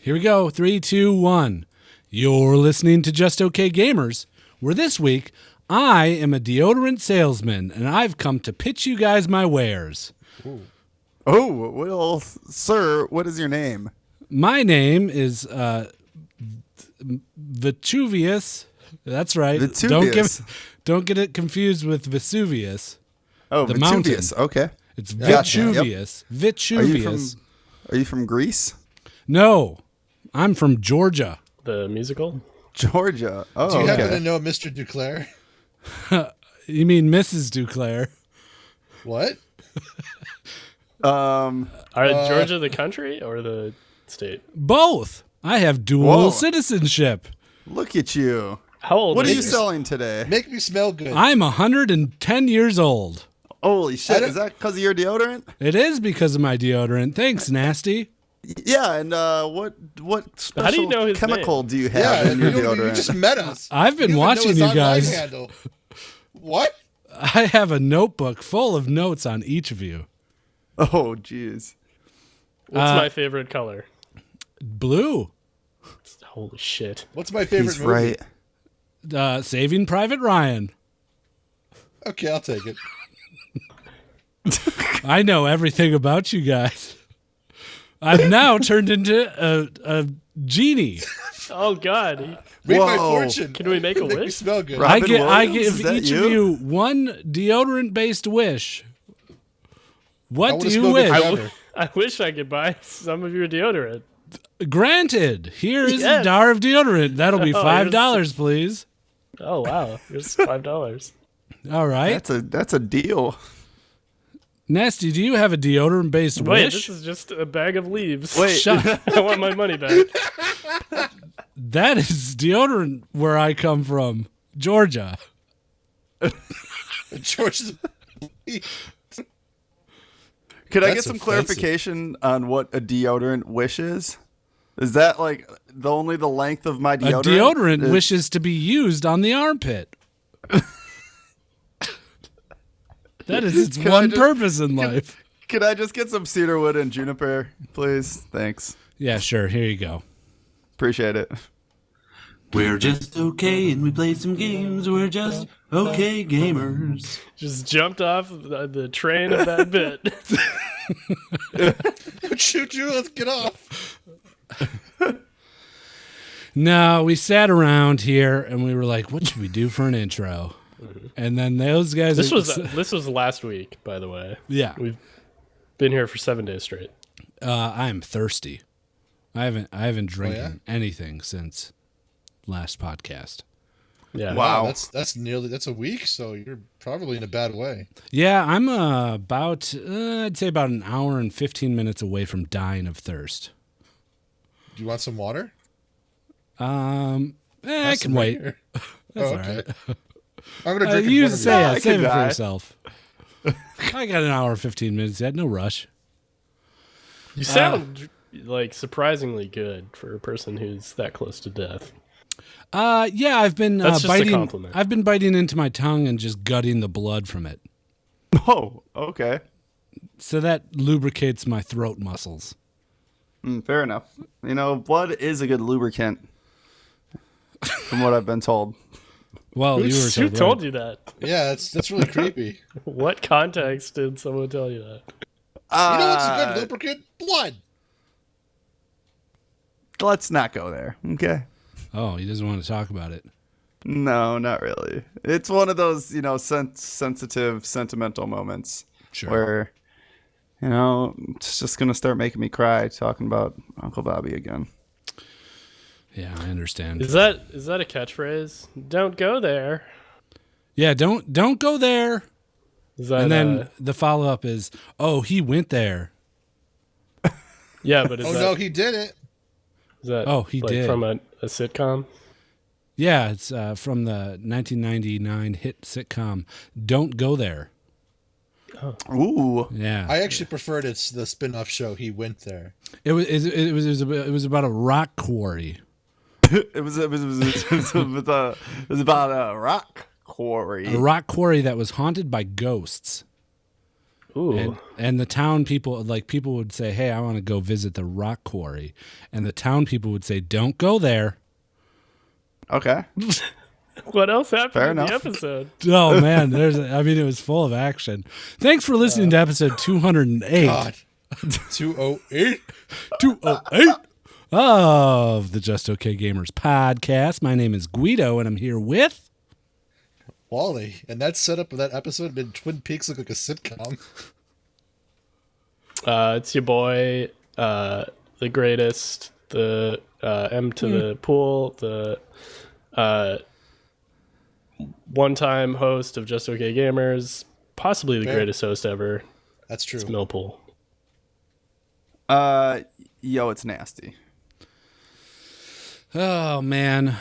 Here we go. 3, 2, 1. You're listening to Just Okay Gamers, where this week I am a deodorant salesman, and I've come to pitch you guys my wares. Ooh. Oh, well, sir, what is your name? My name is Vesuvius. That's right. Vesuvius. Don't get it confused with Vesuvius. Oh, the Vesuvius. mountain. Okay. It's Gotcha. Vesuvius. Yep. Vesuvius. Are you from Greece? No, I'm from Georgia. The musical? Georgia. Oh, do you okay. happen to know Mr. Duclair? You mean Mrs. Duclair? What? Are Georgia the country or the state? Both. I have dual citizenship. Look at you. How old What are are you selling today? Make me smell good. I'm 110 years old. Holy shit. Is that because of your deodorant? It is because of my deodorant. Thanks, Nasty. Yeah, and what special How do you know his chemical name? do you have in your you deodorant? just met us. I've been You watching even know his you online guys. handle. What? I have a notebook full of notes on each of you. Oh, jeez. What's my favorite color? Blue. Holy shit. What's my favorite He's movie? right. Saving Private Ryan. Okay, I'll take it. I know everything about you guys. I've now turned into a genie. Oh, God. Read my Whoa. fortune. Can we make a Make me wish? smell good. Right. I Williams, give is that each you? of you one deodorant-based wish. What do wanna you smell good wish? forever. I wish I could buy some of your deodorant. Granted. Here is a Yes. jar of deodorant. That'll be Oh, $5, please. Oh, wow. Here's $5. All right. That's a deal. Nasty, do you have a deodorant-based Wait, wish? this is just a bag of leaves. Wait. Shut- I want my money back. That is deodorant where I come from, Georgia. George. Could I get That's some offensive. clarification on what a deodorant wish is? Is that like only the length of my A deodorant? deodorant wishes to be used on the armpit. That is its Can I one just- purpose in life. Could I just get some cedarwood and juniper, please? Thanks. Yeah, sure. Here you go. Appreciate it. We're just okay and we play some games. We're just okay gamers. Just jumped off the train of that bit. Shoot you. Let's get off. No, we sat around here and we were like, what should we do for an intro? And then those guys... This was last week, by the way. Yeah. We've been here for 7 days straight. I am thirsty. I haven't drinking yeah? anything since last podcast. Yeah. Wow. That's a week, so you're probably in a bad way. Yeah, I'm about, I'd say about an hour and 15 minutes away from dying of thirst. Do you want some water? I Have can some right wait. here. That's Oh, all okay. right. I'm gonna drink You one of say yours. it. Save it for die. yourself. I got an hour and 15 minutes yet. No rush. You sound like surprisingly good for a person who's that close to death. Yeah, I've been That's just a biting. compliment. I've been biting into my tongue and just gutting the blood from it, Oh, okay. so that lubricates my throat muscles. Fair enough. You know, blood is a good lubricant, from what I've been told. Well, you were Who told, told right. you that? Yeah, that's really creepy. What context did someone tell you that? You know what's a good lubricant? Blood. Let's not go there, okay? Oh, he doesn't want to talk about it. No, not really. It's one of those, sensitive, sentimental moments Sure. where, it's just going to start making me cry talking about Uncle Bobby again. Yeah, I understand. Is that a catchphrase? Don't go there. Yeah, don't go there. Is that And then the follow up is, oh, he went there. yeah, but is Oh that, no, he did it. is that Oh, he did. from a sitcom? Yeah, it's from the 1999 hit sitcom Don't Go There. Ooh. Yeah, I actually preferred the spin-off show. He went there. it was about a rock quarry. It was about a rock quarry. A rock quarry that was haunted by ghosts. Ooh. And the town people, like people would say, hey, I want to go visit the rock quarry. And the town people would say, don't go there. Okay. What else happened Fair in enough. the episode? Oh, man. It was full of action. Thanks for listening to episode 208. God. 208. 208 of the Just Okay Gamers podcast. My name is Guido, and I'm here with... Wally. And that setup of that episode made Twin Peaks look like a sitcom. It's your boy, the greatest, the M to the pool, the one-time host of Just Okay Gamers, possibly the Fair. greatest host ever. That's true. It's Millpool. Yo, it's nasty. Oh, man.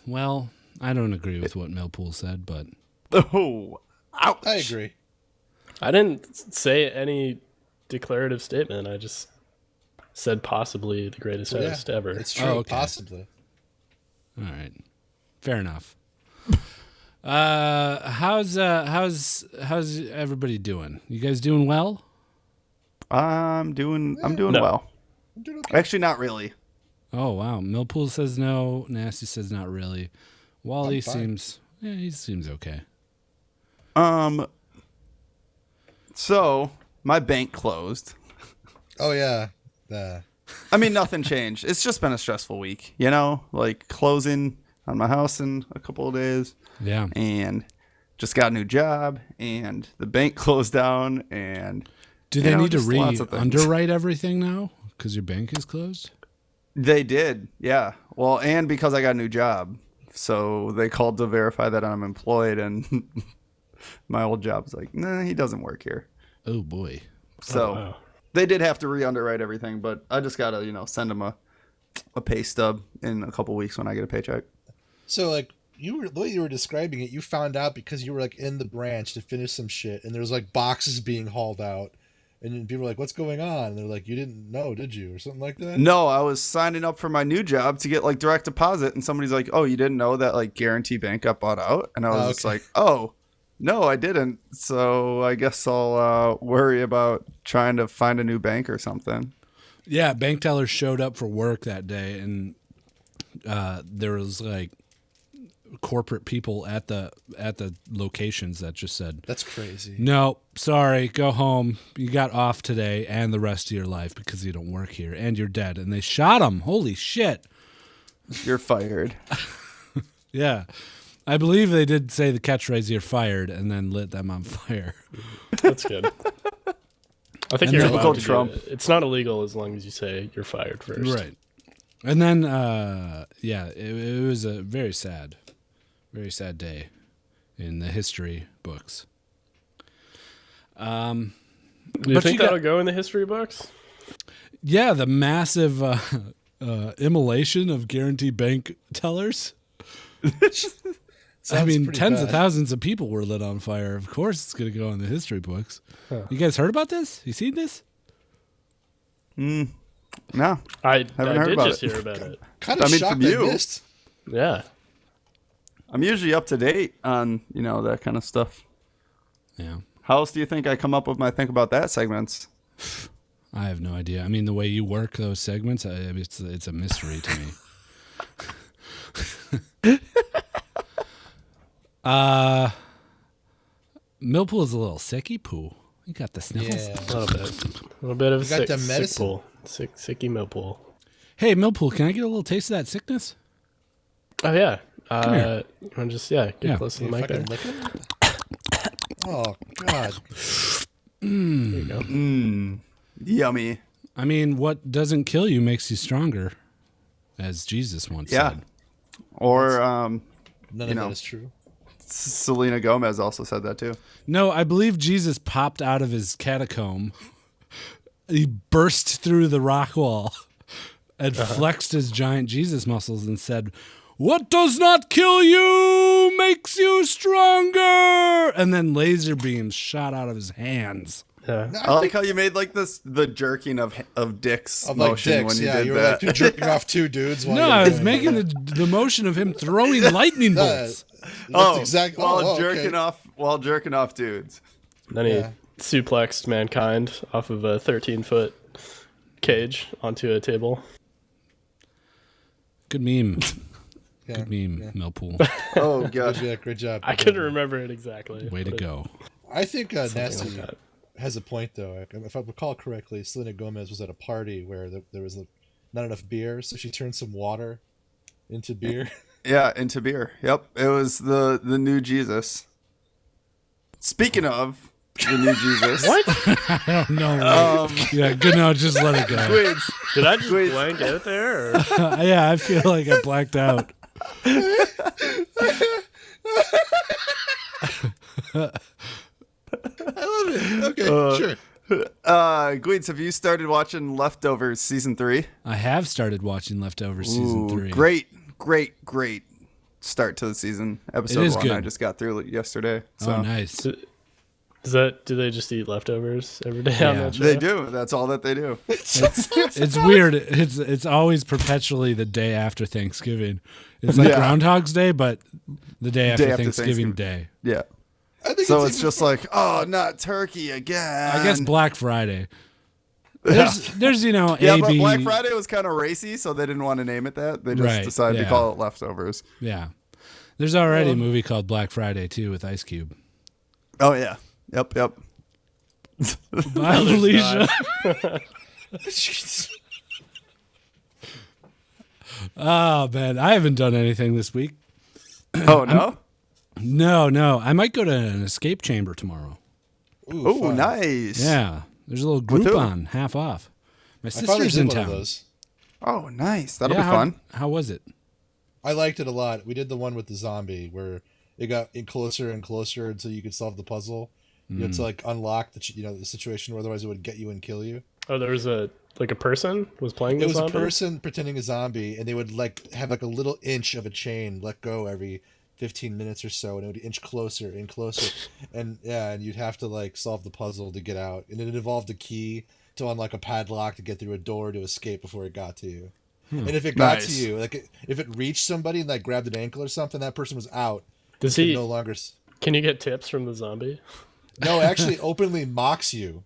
Well, I don't agree with what Millpool said, but... Oh, ouch. I agree. I didn't say any declarative statement. I just said possibly the greatest host ever. It's true. Oh, okay. Possibly. All right. Fair enough. How's everybody doing? You guys doing well? I'm doing No. well. I'm doing okay. Actually, not really. Oh, wow. Millpool says no. Nasty says not really. Wally I'm fine. he seems okay. So my bank closed. Oh, yeah. I mean, nothing changed. It's just been a stressful week, like closing on my house in a couple of days, Yeah. and just got a new job, and the bank closed down, and Do they need to just lots of things. underwrite everything now because your bank is closed? They did, yeah. Well, and because I got a new job, so they called to verify that I'm employed, and my old job's like, nah, he doesn't work here. Oh, boy. So wow. they did have to re-underwrite everything, but I just gotta, send them a pay stub in a couple weeks when I get a paycheck. So, like, the way you were describing it, you found out because you were, like, in the branch to finish some shit, and there was, like, boxes being hauled out. And then people were like, what's going on? And they're like, you didn't know, did you? Or something like that? No, I was signing up for my new job to get like direct deposit, and somebody's like, "Oh, you didn't know that like Guarantee Bank got bought out?" And I was just like, "Oh, no, I didn't." So I guess I'll worry about trying to find a new bank or something. Yeah, bank tellers showed up for work that day, and there was like corporate people at the locations that just said, That's crazy. no, sorry, go home. You got off today and the rest of your life because you don't work here, and you're dead. And they shot him. Holy shit. You're fired. Yeah. I believe they did say the catchphrase, you're fired, and then lit them on fire. That's good. I think And you're then- allowed Typical to Trump. do it. It's not illegal as long as you say you're fired first. Right. And then, it was a very sad day in the history books. Do you But think you got- that'll go in the history books? Yeah, the massive immolation of Guarantee Bank tellers. I mean, tens of thousands of people were lit on fire. Of course, it's going to go in the history books. Huh. You guys heard about this? You seen this? No, I heard did about just it. hear about it. Kind of I mean, shocked from I you. missed. Yeah. I'm usually up to date on that kind of stuff. Yeah. How else do you think I come up with my think about that segments? I have no idea. I mean, the way you work those segments, it's a mystery to me. Millpool is a little sicky poo. You got the sniffles. Yeah. A little bit of You got sick, the sick medicine? pool. Sicky Millpool. Hey, Millpool, can I get a little taste of that sickness? Oh, yeah. here. You want to just, get Yeah. close to the You mic there. fucking lick it? Oh, God. There you go. Yummy. I mean, what doesn't kill you makes you stronger, as Jesus once Yeah. said. Or None of know. that is true. Selena Gomez also said that too. No, I believe Jesus popped out of his catacomb. He burst through the rock wall and flexed his giant Jesus muscles and said, "What does not kill you makes you stronger." And then laser beams shot out of his hands. Yeah. I like how you made like the jerking of dicks Of like motion dicks, when you yeah. did You were that. like jerking off two dudes. While No, you were I was doing making it. the motion of him throwing lightning bolts. That's exactly. while okay. jerking off dudes. Then he Yeah. suplexed mankind off of a 13-foot cage onto a table. Good meme. Yeah, Good meme, yeah. Millpool. Oh Good god. job, great job. I couldn't remember it exactly. Way to but go. I think something Nasty like that. has a point, though. If I recall correctly, Selena Gomez was at a party where there was not enough beer, so she turned some water into beer. Yeah, into beer. Yep. It was the new Jesus. Speaking of the new Jesus. What? I don't know. Yeah, good. No, just let it go. Quids. Did I just Wait. blank out there? Or? Yeah, I feel like I blacked out. I love it. Okay, sure. Gweeds, have you started watching Leftovers season 3? I have started watching Leftovers season 3. Great start to the season. Episode is 1 good. I just got through yesterday. So. Oh, nice. Do they just eat leftovers every day on Yeah. that show? They do. That's all that they do. It's weird. It's always perpetually the day after Thanksgiving. It's like Yeah. Groundhog's Day, but the day after, after Thanksgiving Thanksgiving. Day. Yeah. I think So it's even just like, oh, not turkey again. I guess Black Friday. There's Yeah, AB. but Black Friday was kind of racy, so they didn't want to name it that. They just Right, decided yeah. to call it Leftovers. Yeah. There's already a movie called Black Friday too with Ice Cube. Oh yeah. Yep. Bye, Felicia. Oh man, I haven't done anything this week. Oh no. No. I might go to an escape chamber tomorrow. Ooh, Oh, fun. nice. Yeah. There's a little With who? Groupon, half off. My I finally sister's did in one of town. those. Oh, nice. That'll Yeah, be fun. How was it? I liked it a lot. We did the one with the zombie where it got closer and closer until you could solve the puzzle. You had to like unlock the situation, or otherwise it would get you and kill you. Oh, there was a person was playing It the was zombie? a person pretending a zombie, and they would like have like a little inch of a chain let go every 15 minutes or so, and it would inch closer and closer, and you'd have to like solve the puzzle to get out, and it involved a key to unlock a padlock to get through a door to escape before it got to you. And if it got to Nice. you, like if it reached somebody and like grabbed an ankle or something, that person was out. Does Could he? no longer? Can you get tips from the zombie? No, it actually openly mocks you.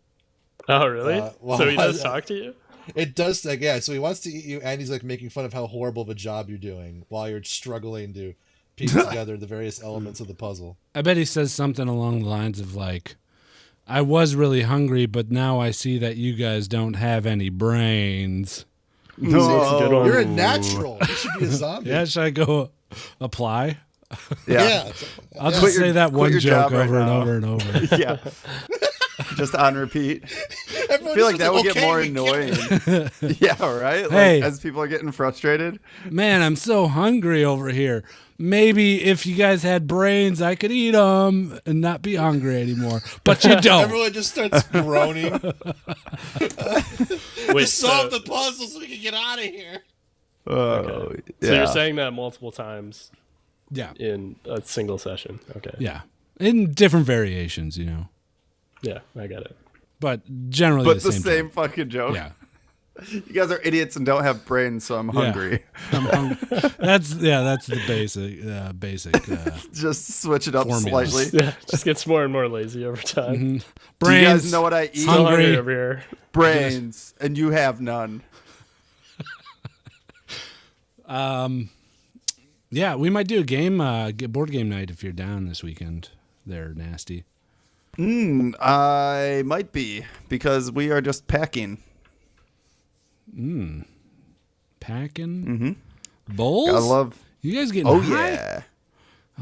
Oh, really? Well, so he does talk to you? It does, like, yeah. So he wants to eat you, and he's like making fun of how horrible of a job you're doing while you're struggling to piece together the various elements of the puzzle. I bet he says something along the lines of like, I was really hungry, but now I see that you guys don't have any brains. That's a good one. You're a natural. You should be a zombie. Yeah, should I go apply? Yeah. I'll just Quit your- say that quit one your joke job right over and now. over and over. Yeah. Just on repeat. Everyone I feel like just that would says, get more "Okay, we get annoying. Yeah, right? Like, Hey. as people are getting frustrated. Man, I'm so hungry over here. Maybe if you guys had brains, I could eat them and not be hungry anymore. But you don't. Everyone just starts groaning. Wait, Solve the puzzle so we can get out of here. Oh, yeah. So you're saying that multiple times Yeah. in a single session? Okay. Yeah. In different variations, Yeah, I get it. But generally But the the same. same joke. fucking joke. Yeah. You guys are idiots and don't have brains, so I'm hungry. I'm hungry. That's the basic. Just switch it up Formula. slightly. Yeah, just gets more and more lazy over time. Do Brains. you guys know what I eat? Still hungry Hungry. over here. Brains, and you have none. Yeah, we might do a game, board game night if you're down this weekend. They're nasty. I might be, because we are just packing. Packing. Mm-hmm. Bowls. I love. You guys getting Oh high? yeah.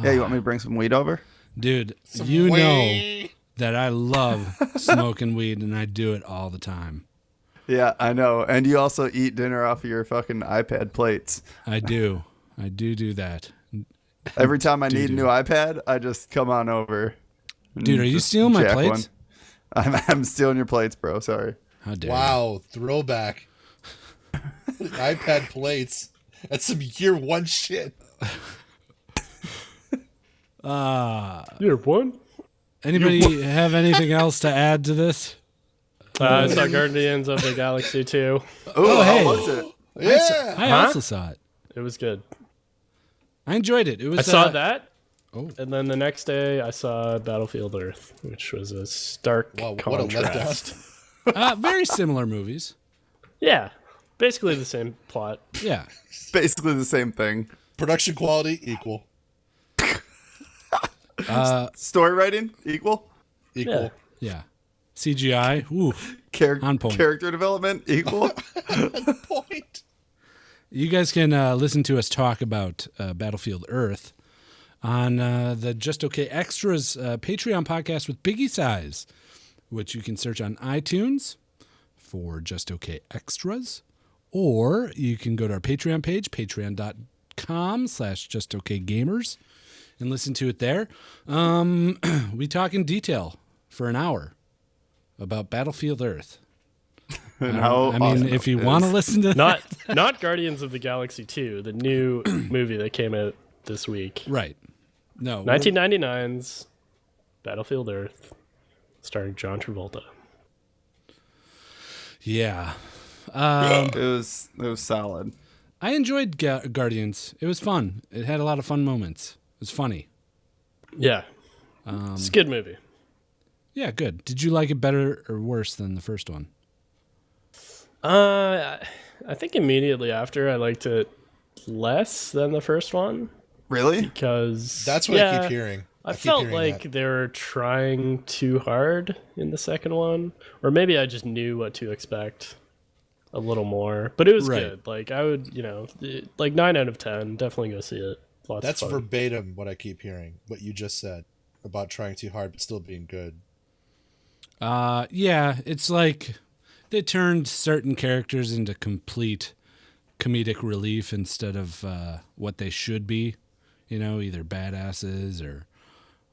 Yeah, you want me to bring some weed over? Dude. You know that I love smoking weed, and I do it all the time. Yeah, I know. And you also eat dinner off of your fucking iPad plates. I do that. Every time I need a new iPad, I just come on over. and Dude, are you just stealing my jack plates? one. I'm stealing your plates, bro. Sorry. How dare you. Wow, throwback. iPad plates. That's some year one shit. You're one? Anybody have anything else to add to this? I saw Guardians of the Galaxy 2. Oh, hey. how was it? Yeah. I Huh? also saw it. It was good. I enjoyed it. It was. I saw that. Oh. And then the next day, I saw Battlefield Earth, which was a stark What a contrast. letdown. Very similar movies. Yeah, basically the same plot. Yeah. Basically the same thing. Production quality equal. Story writing equal. Equal. Yeah. CGI. Ooh. On point. Character development equal. Point. You guys can listen to us talk about Battlefield Earth on the Just Okay Extras Patreon podcast with Biggie Size, which you can search on iTunes for Just Okay Extras, or you can go to our Patreon page, patreon.com/JustOkGamers, and listen to it there. We talk in detail for an hour about Battlefield Earth. And how awesome if you it want to is. listen to Not Guardians of the Galaxy 2, the new movie that came out this week. right. No. 1999's Battlefield Earth, starring John Travolta. Yeah. It was solid. I enjoyed Guardians. It was fun. It had a lot of fun moments. It was funny. Yeah, it's a good movie. Yeah, good. Did you like it better or worse than the first one? I think immediately after I liked it less than the first one Really? because That's what I keep hearing. I keep felt hearing like that. they were trying too hard in the second one, or maybe I just knew what to expect a little more. But it was Right. good. Like I would, like 9 out of 10. Definitely go see it. Lots That's of fun. verbatim what I keep hearing. What you just said about trying too hard but still being good. Yeah, it's like they turned certain characters into complete comedic relief instead of what they should be. Either badasses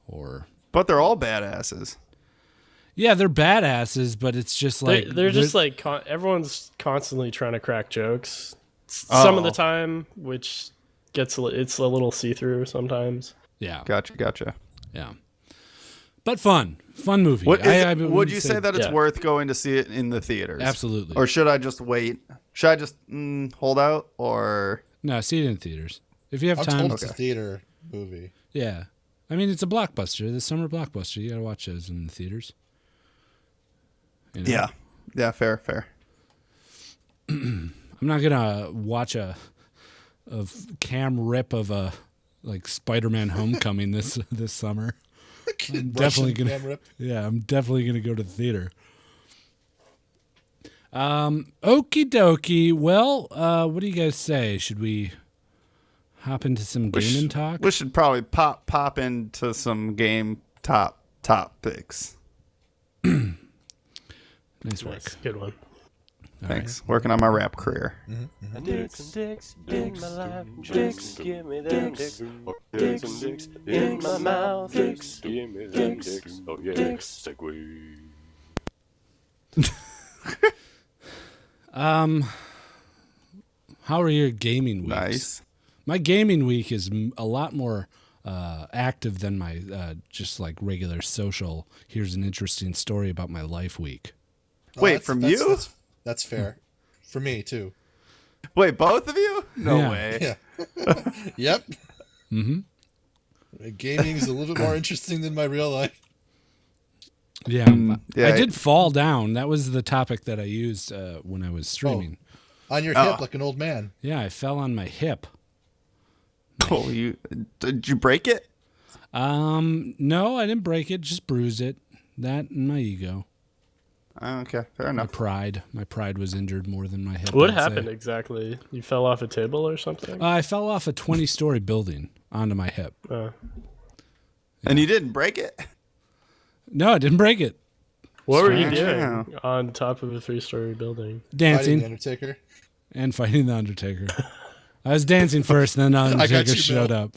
or. But they're all badasses. Yeah, they're badasses, but it's just like they're just like everyone's constantly trying to crack jokes. Some of the time, which it's a little see-through sometimes. Yeah, Gotcha. yeah. But fun movie. Would wouldn't you say that it's Yeah. worth going to see it in the theaters? Absolutely. Or should I just wait? Should I just hold out? Or No, see it in theaters if you have I'm time. told it's a theater movie. Yeah, I mean it's a blockbuster. The summer blockbuster. You gotta watch those in the theaters. yeah, fair. I'm not gonna watch a cam rip of a like Spider-Man Homecoming this summer. I'm definitely gonna. Yeah, I'm definitely gonna go to the theater. Okie dokie. Well, what do you guys say? Should we hop into some gaming talk? We should probably pop into some game topics. Nice work. Nice. Good one. Thanks. Working on my rap career. Dicks in my life. Dicks, give me them dicks. Dicks in my mouth. Dicks, give me them dicks. Oh yeah, segue. How are your gaming weeks? Nice. My gaming week is a lot more active than my just like regular social. Here's an interesting story about my life week. Wait, from you? That's fair. For me, too. Wait, both of you? No Yeah. way. Yeah. Yep. Gaming is a little bit more interesting than my real life. Yeah, yeah. I did fall down. That was the topic that I used when I was streaming. On your hip like an old man. Yeah, I fell on my hip. Oh, did you break it? No, I didn't break it. Just bruised it. That and my ego. Okay, fair My enough. pride was injured more than my hip. What I'd say. happened exactly? You fell off a table or something? I fell off a 20-story building onto my hip. And you didn't break it? No, I didn't break it. What were you Yeah. doing on top of a 3-story building? Fighting Dancing the Undertaker. and fighting the Undertaker. I was dancing first, then the Undertaker you, showed Bill. up.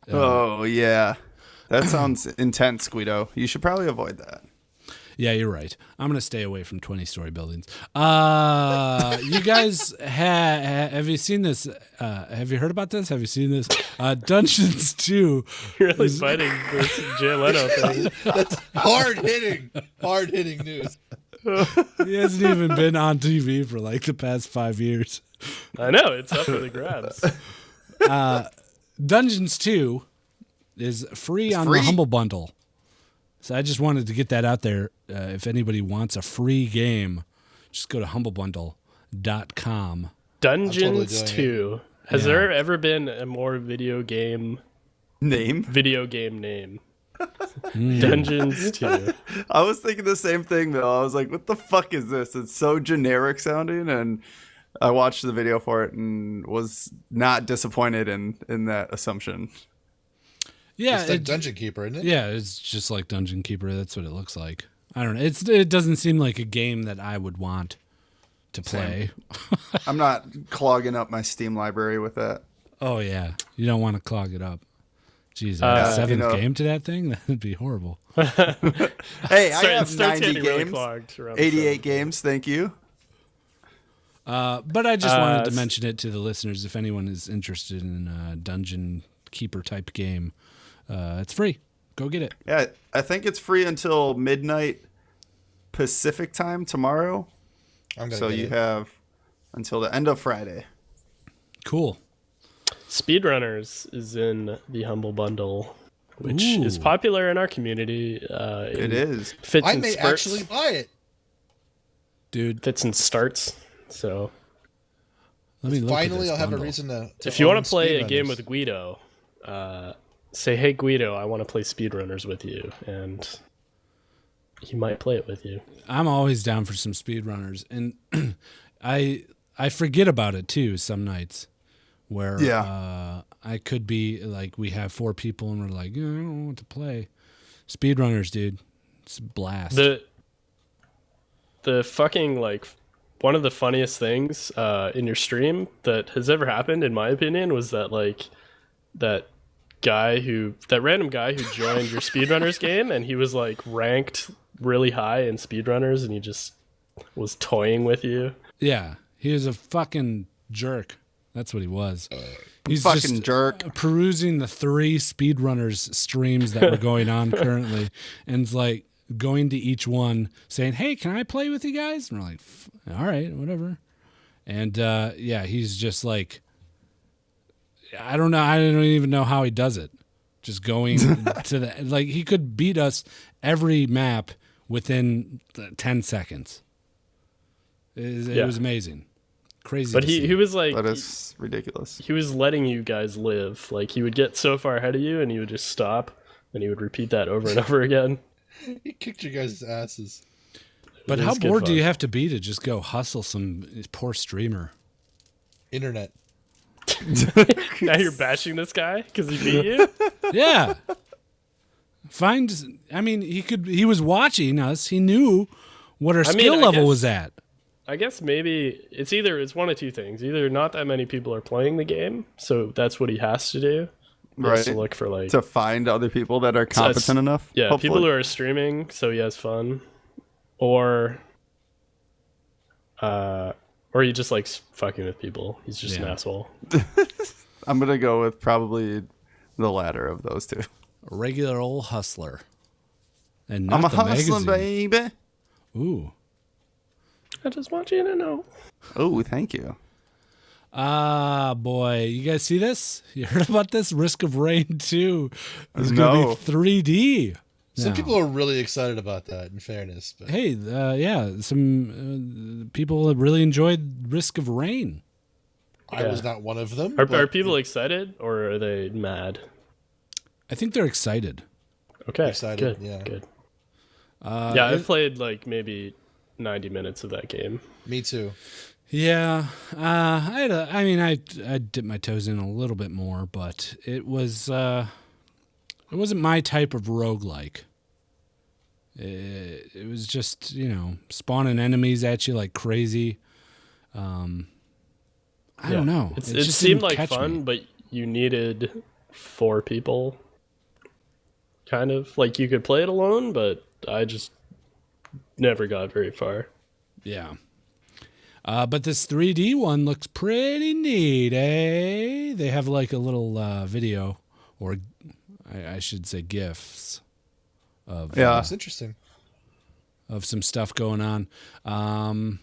Oh, yeah. That sounds intense, Guido. You should probably avoid that. Yeah, you're right. I'm going to stay away from 20-story buildings. You guys, have you seen this? Have you heard about this? Have you seen this? Dungeons 2. Really fighting this Jay Leno thing. That's hard hitting news. He hasn't even been on TV for like the past 5 years. I know, it's up for the grabs. Dungeons 2 is free on the Humble Bundle. So I just wanted to get that out there. If anybody wants a free game, just go to humblebundle.com. Dungeons 2. Has there ever been a more video game name? Dungeons 2. I was thinking the same thing, though. I was like, what the fuck is this? It's so generic sounding, and I watched the video for it and was not disappointed in that assumption. Yeah, it's like Dungeon Keeper, isn't it? Yeah, it's just like Dungeon Keeper. That's what it looks like. I don't know. It doesn't seem like a game that I would want to play. I'm not clogging up my Steam library with that. Oh, yeah. You don't want to clog it up. Jeez, seventh game to that thing? That would be horrible. Hey, I have 90 games. Really 88 games, thank you. But I just wanted to mention it to the listeners if anyone is interested in a Dungeon Keeper type game. It's free. Go get it. Yeah, I think it's free until midnight Pacific time tomorrow. So you have until the end of Friday. Cool. Speedrunners is in the Humble Bundle, which is popular in our community. It is. Fits I in may spurts. actually buy it. Dude. Fits in starts. So let me look finally at I'll this have a bundle. reason to if you want own to play a Speedrunners. game with Guido, say, hey, Guido, I want to play Speedrunners with you. And he might play it with you. I'm always down for some speedrunners. And I forget about it, too, some nights. Where I could be like, we have 4 people and we're like, I don't know what to play. Speedrunners, dude. It's a blast. The fucking, like, one of the funniest things in your stream that has ever happened, in my opinion, was that, like, that random guy who joined your Speedrunners game, and he was, like, ranked really high in Speedrunners, and he just was toying with you. Yeah, he was a fucking jerk. That's what he was. He's fucking just jerk. Perusing the 3 speedrunners streams that were going on currently, and it's like going to each one saying, "Hey, can I play with you guys?" And we're like, "All right, whatever." And he's just like, I don't know. I don't even know how he does it. Just going to the like, he could beat us every map within 10 seconds. It was amazing. Crazy. But he was like, That is ridiculous. he was letting you guys live. Like, he would get so far ahead of you and he would just stop, and he would repeat that over and over again. He kicked you guys' asses. But It how is good bored do fun. you have to be to just go hustle some poor streamer? Internet. Now you're bashing this guy because he beat you? Yeah. He was watching us. He knew what our skill I level guess- was at. I guess maybe it's one of two things. Either not that many people are playing the game, so that's what he has to do. He has Right. to look for, like, To find other people that are competent enough. yeah, hopefully. people who are streaming, so he has fun, or he just likes fucking with people. He's just an asshole. I'm going to go with probably the latter of those two. A regular old hustler. And I'm not a the hustler, magazine. baby. Ooh. I just want you to know. Oh, thank you. Ah, boy. You guys see this? You heard about this? Risk of Rain 2 is No. going to be 3D. Some now. people are really excited about that, in fairness. But Hey, some people really enjoyed Risk of Rain. I was not one of them. Are but people excited or are they mad? I think they're excited. Okay, Excited, good, yeah. good. I've played like maybe 90 minutes of that game. Me too. Yeah, I dipped my toes in a little bit more, but it wasn't my type of roguelike. It was just, spawning enemies at you like crazy. I don't know. It just seemed didn't like catch fun, me. but you needed 4 people. Kind of like you could play it alone, but I just never got very far. Yeah. But this 3D one looks pretty neat, eh? They have like a little video, or I should say GIFs of That's interesting. of some stuff going on. And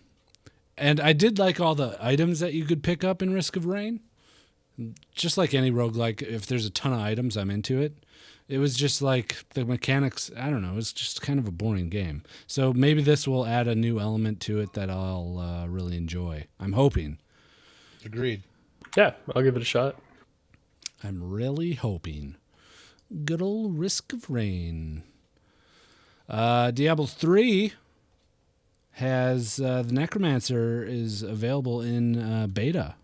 I did like all the items that you could pick up in Risk of Rain. just like any roguelike, if there's a ton of items, I'm into it. It was just like the mechanics, I don't know, it was just kind of a boring game. So maybe this will add a new element to it that I'll really enjoy. I'm hoping. Agreed. Yeah, I'll give it a shot. I'm really hoping. Good old Risk of Rain. Diablo 3 has the Necromancer is available in beta.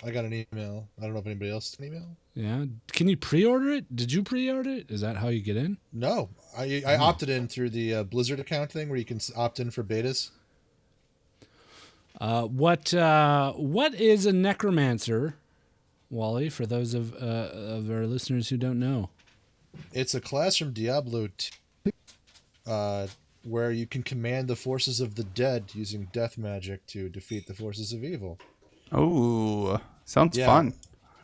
I got an email. I don't know if anybody else has an email. Yeah. Can you pre-order it? Did you pre-order it? Is that how you get in? No, I opted in through the Blizzard account thing where you can opt in for betas. What is a Necromancer, Wally, for those of our listeners who don't know? It's a class from Diablo 2, where you can command the forces of the dead using death magic to defeat the forces of evil. Oh, sounds fun.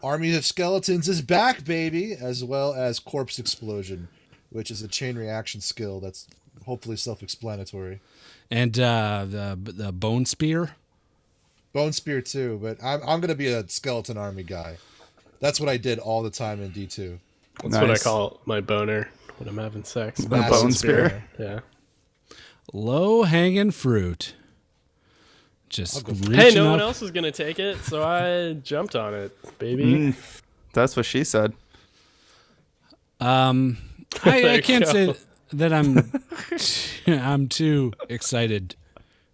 Army of Skeletons is back, baby, as well as Corpse Explosion, which is a chain reaction skill that's hopefully self-explanatory. And the Bone Spear? Bone Spear too, but I'm going to be a skeleton army guy. That's what I did all the time in D2. That's what I call my boner when I'm having sex. The Bone Spear. Yeah. Low-hanging fruit. Just Hey, no up. one else was gonna take it, so I jumped on it, baby. That's what she said. I can't say that I'm too excited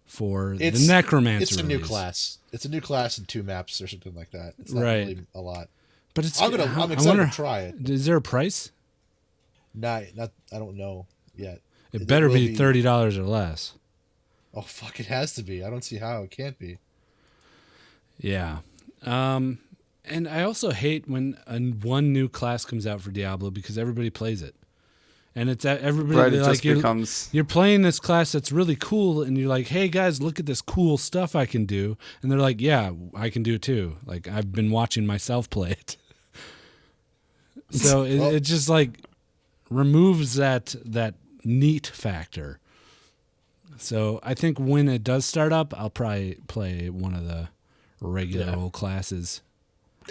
for the Necromancer. It's a new release. class. It's a new class in 2 maps or something like that. It's not Right. really a lot. But it's I'm excited to try it. Is there a price? Not I don't know yet. It better will be $30 or less. Oh fuck! It has to be. I don't see how it can't be. Yeah. And I also hate when one new class comes out for Diablo because everybody plays it. And it's everybody Right, it like just becomes... you're playing this class that's really cool and you're like, "Hey guys, look at this cool stuff I can do." And they're like, "Yeah, I can do it too." Like I've been watching myself play it. So it just like removes that neat factor. So I think when it does start up, I'll probably play one of the regular old classes.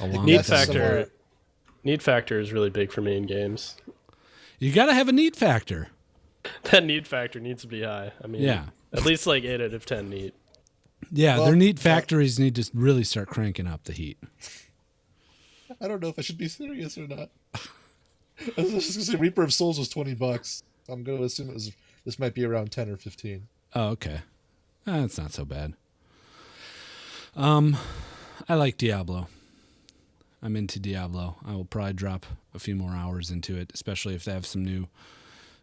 Need factor is really big for me in games. You got to have a need factor. That need factor needs to be high. I mean, Yeah. at least like 8 out of 10 neat. Yeah, Well, their neat factories need to really start cranking up the heat. I don't know if I should be serious or not. I was just gonna say Reaper of Souls was $20. I'm gonna assume this might be around 10 or 15. Oh, okay. That's not so bad. I like Diablo. I'm into Diablo. I will probably drop a few more hours into it, especially if they have some new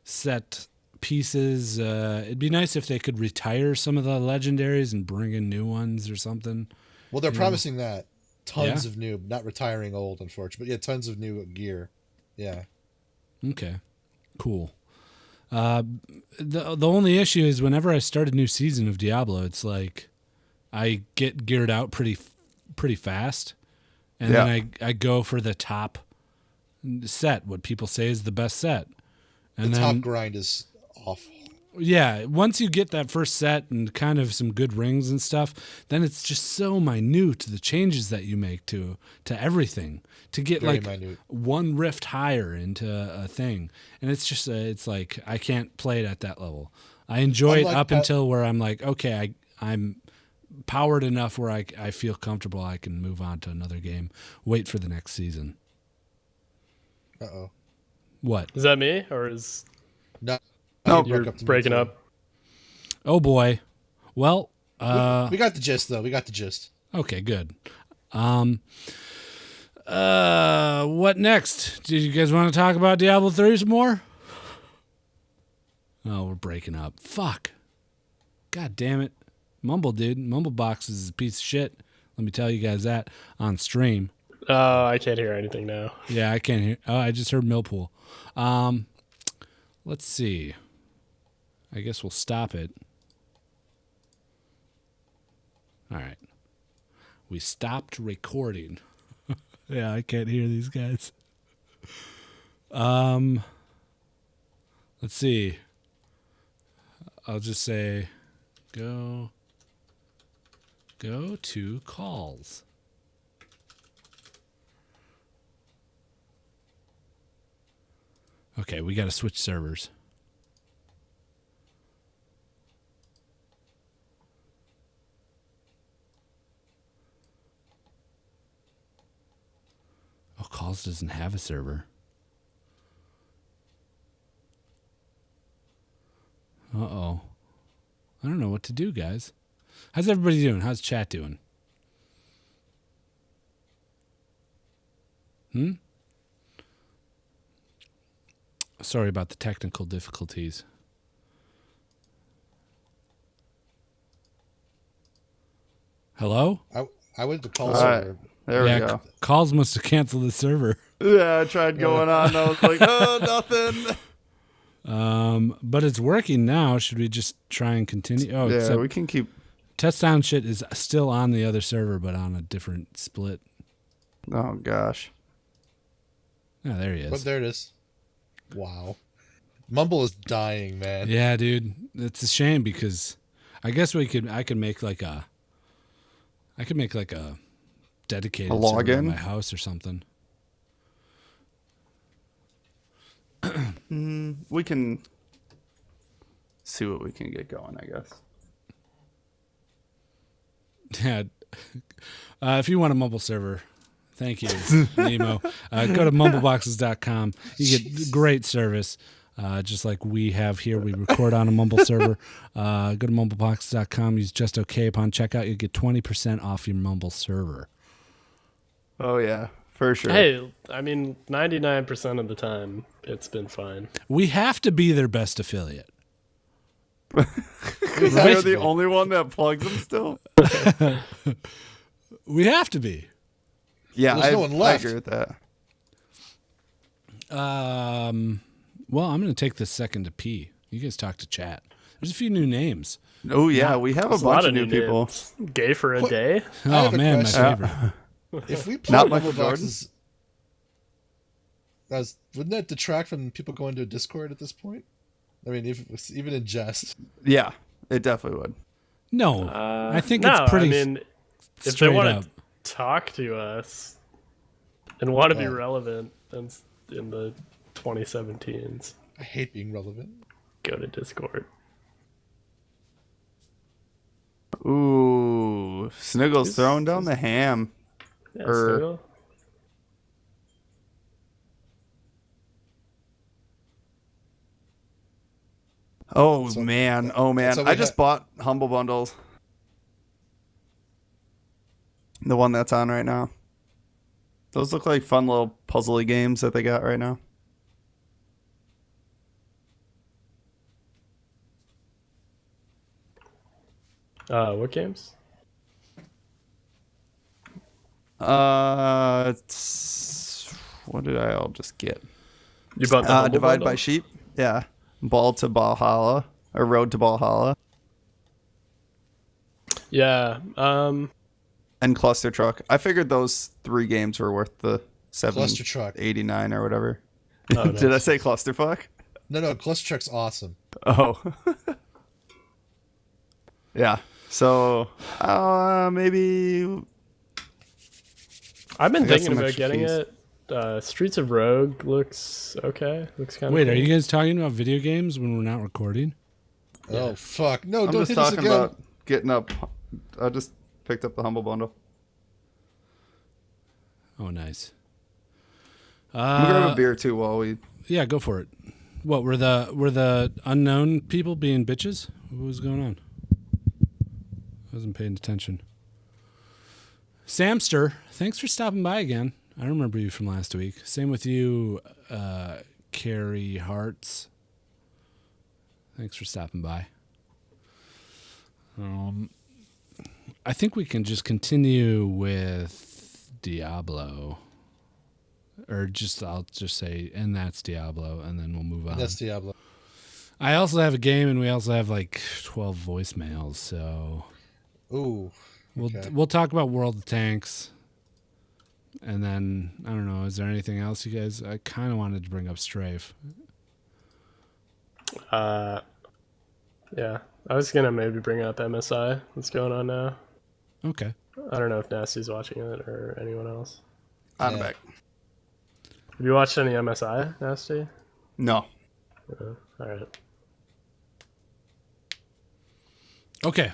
set pieces. It'd be nice if they could retire some of the legendaries and bring in new ones or something. Well, they're promising that. Tons Yeah? of new, not retiring old, unfortunately, but yeah, tons of new gear. Yeah. Okay. Cool. The only issue is whenever I start a new season of Diablo, it's like I get geared out pretty fast, and then I go for the top set, what people say is the best set. And The then, top grind is awful. yeah, once you get that first set and kind of some good rings and stuff, then it's just so minute, the changes that you make to everything to get Very like minute. one rift higher into a thing. And it's just it's like I can't play it at that level. I enjoy it Unlike up that- until where I'm like, okay, I'm powered enough where I feel comfortable I can move on to another game, wait for the next season. Uh-oh. What? Is that me or is No. No, you you're broke up to me breaking too. up? Oh boy. Well, We got the gist, though. We got the gist. okay, good. What next? Do you guys want to talk about Diablo 3 some more? Oh, we're breaking up. Fuck. God damn it. Mumble, dude. Mumblebox is a piece of shit. Let me tell you guys that on stream. Oh, I can't hear anything now. Yeah, I can't hear. Oh, I just heard Millpool. Let's see. I guess we'll stop it. All right. We stopped recording. Yeah, I can't hear these guys. Let's see. I'll just say go to calls. Okay, we got to switch servers. Oh, Calls doesn't have a server. Uh-oh. I don't know what to do, guys. How's everybody doing? How's chat doing? Sorry about the technical difficulties. Hello? I went to call All right. server. There we go. Calls must have canceled the server. Yeah, I tried going on. I was like, oh, nothing. But it's working now. Should we just try and continue? Oh, Yeah, except we can keep. Test Sound shit is still on the other server, but on a different split. Oh, gosh. Oh, there he is. But there it is. Wow. Mumble is dying, man. Yeah, dude. It's a shame because I guess I could make like a dedicated server login? in my house or something. We can see what we can get going, I guess. Yeah. If you want a Mumble server, thank you, Nemo. Go to mumbleboxes.com. You get great service. Just like we have here. We record on a Mumble server. Go to mumbleboxes.com. Use just okay upon checkout. You get 20% off your Mumble server. Oh, yeah, for sure. Hey, I mean, 99% of the time, it's been fine. We have to be their best affiliate. You're the only one that plugs them still? We have to be. Yeah, There's no one left. I agree with that. Well, I'm going to take this second to pee. You guys talk to chat. There's a few new names. Oh, yeah, we have a There's bunch of new people. names. Gay for a day? I Oh, have a man, my question. favorite. If we Not play Michael Mumble Jordan? Boxes, wouldn't that detract from people going to Discord at this point? I mean, even in jest. Yeah, it definitely would. No, I think No, it's pretty I mean, if they straight want up. to talk to us and want to be relevant in the 2017s, I hate being relevant. go to Discord. Ooh, Sniggle's throwing down the ham. Yeah, Or- Snuggle. Oh, So- man. so we I just bought Humble Bundles. The one that's on right now. Those look like fun little puzzly games that they got right now. What games? What did I all just get? You bought the Humble Divide by Bundle? Sheep. Yeah. Ball to Valhalla. Or Road to Valhalla. Yeah. And Cluster Truck. I figured those 3 games were worth the Cluster Truck. $7.89 or whatever. Oh, Did I nice. say Clusterfuck? No, Cluster Truck's awesome. Oh. Yeah. So, maybe. I've been I got thinking some about extra getting keys. it. Streets of Rogue looks okay. Looks kind of Wait, cool. are you guys talking about video games when we're not recording? Oh, fuck. No, I'm don't just hit us talking again. about getting up. I just picked up the Humble Bundle. Oh, nice. I'm gonna grab a beer too while we. Yeah, go for it. What were the unknown people being bitches? What was going on? I wasn't paying attention. Samster, thanks for stopping by again. I remember you from last week. Same with you, Carrie Hartz. Thanks for stopping by. I think we can just continue with Diablo. Or I'll just say, and that's Diablo, and then we'll move on. That's Diablo. I also have a game, and we also have like 12 voicemails, so Ooh. Okay. we'll talk about World of Tanks, and then I don't know. Is there anything else, you guys? I kind of wanted to bring up Strafe. Yeah. I was gonna maybe bring up MSI. What's going on now? Okay. I don't know if Nasty's watching it or anyone else. On Yeah. back. Have you watched any MSI, Nasty? No. All right. Okay.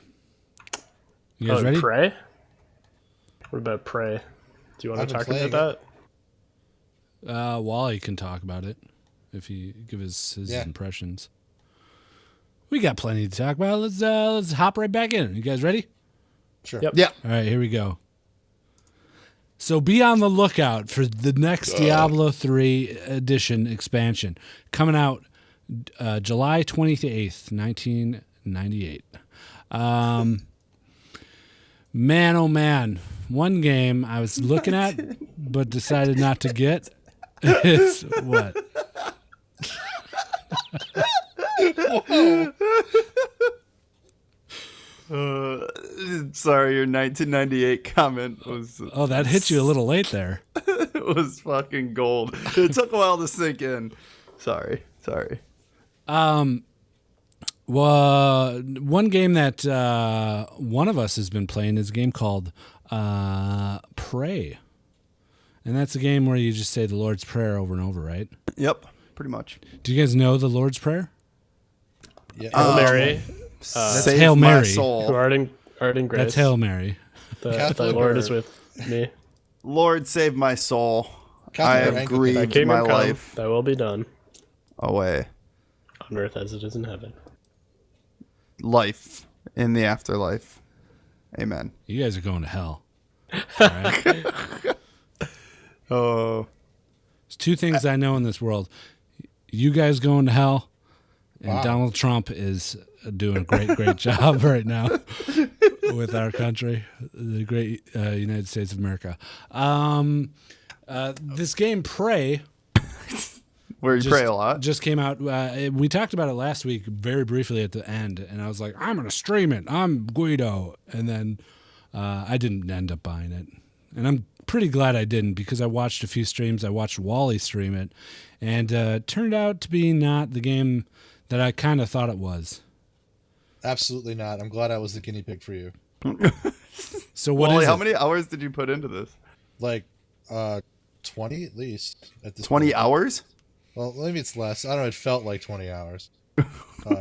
You guys ready? Prey? What about Prey? Do you want I've to been talk about playing that? Wally can talk about it if he give his Yeah. impressions. We got plenty to talk about. Let's hop right back in. You guys ready? Sure. Yep. Yeah. All right, here we go. So be on the lookout for the next Diablo 3 edition expansion coming out July 28th, 1998. Man, oh man. One game I was looking at but decided not to get. It's what? Sorry, your 1998 comment was Oh, that hit you a little late there. was fucking gold. It took a while to sink in. Sorry. Well, one game that one of us has been playing is a game called Prey. And that's a game where you just say the Lord's Prayer over and over, right? Yep, pretty much. Do you guys know the Lord's Prayer? Yeah. Hail Mary, Save Hail my Mary. who soul. art in grace. That's Hail Mary. Thy Catholic Lord or- is with me. Lord, save my soul. Catholic I or have Anglican? Thy grieved kingdom my come, life thy will be done, away. on earth as it is in heaven. Life in the afterlife. Amen. You guys are going to hell. All right? Oh. There's two things I know in this world. You guys going to hell, and Wow. Donald Trump is doing a great job right now with our country, the great United States of America. This game, Prey, Where you pray a lot. just came out. We talked about it last week very briefly at the end, and I was like, I'm going to stream it. I'm Guido. And then I didn't end up buying it. And I'm pretty glad I didn't because I watched a few streams. I watched Wally stream it, and it turned out to be not the game that I kind of thought it was. Absolutely not. I'm glad I was the guinea pig for you. So what Wally, is how it? many hours did you put into this? Like 20 at least at this 20 point. hours? Well, maybe it's less. I don't know. It felt like 20 hours.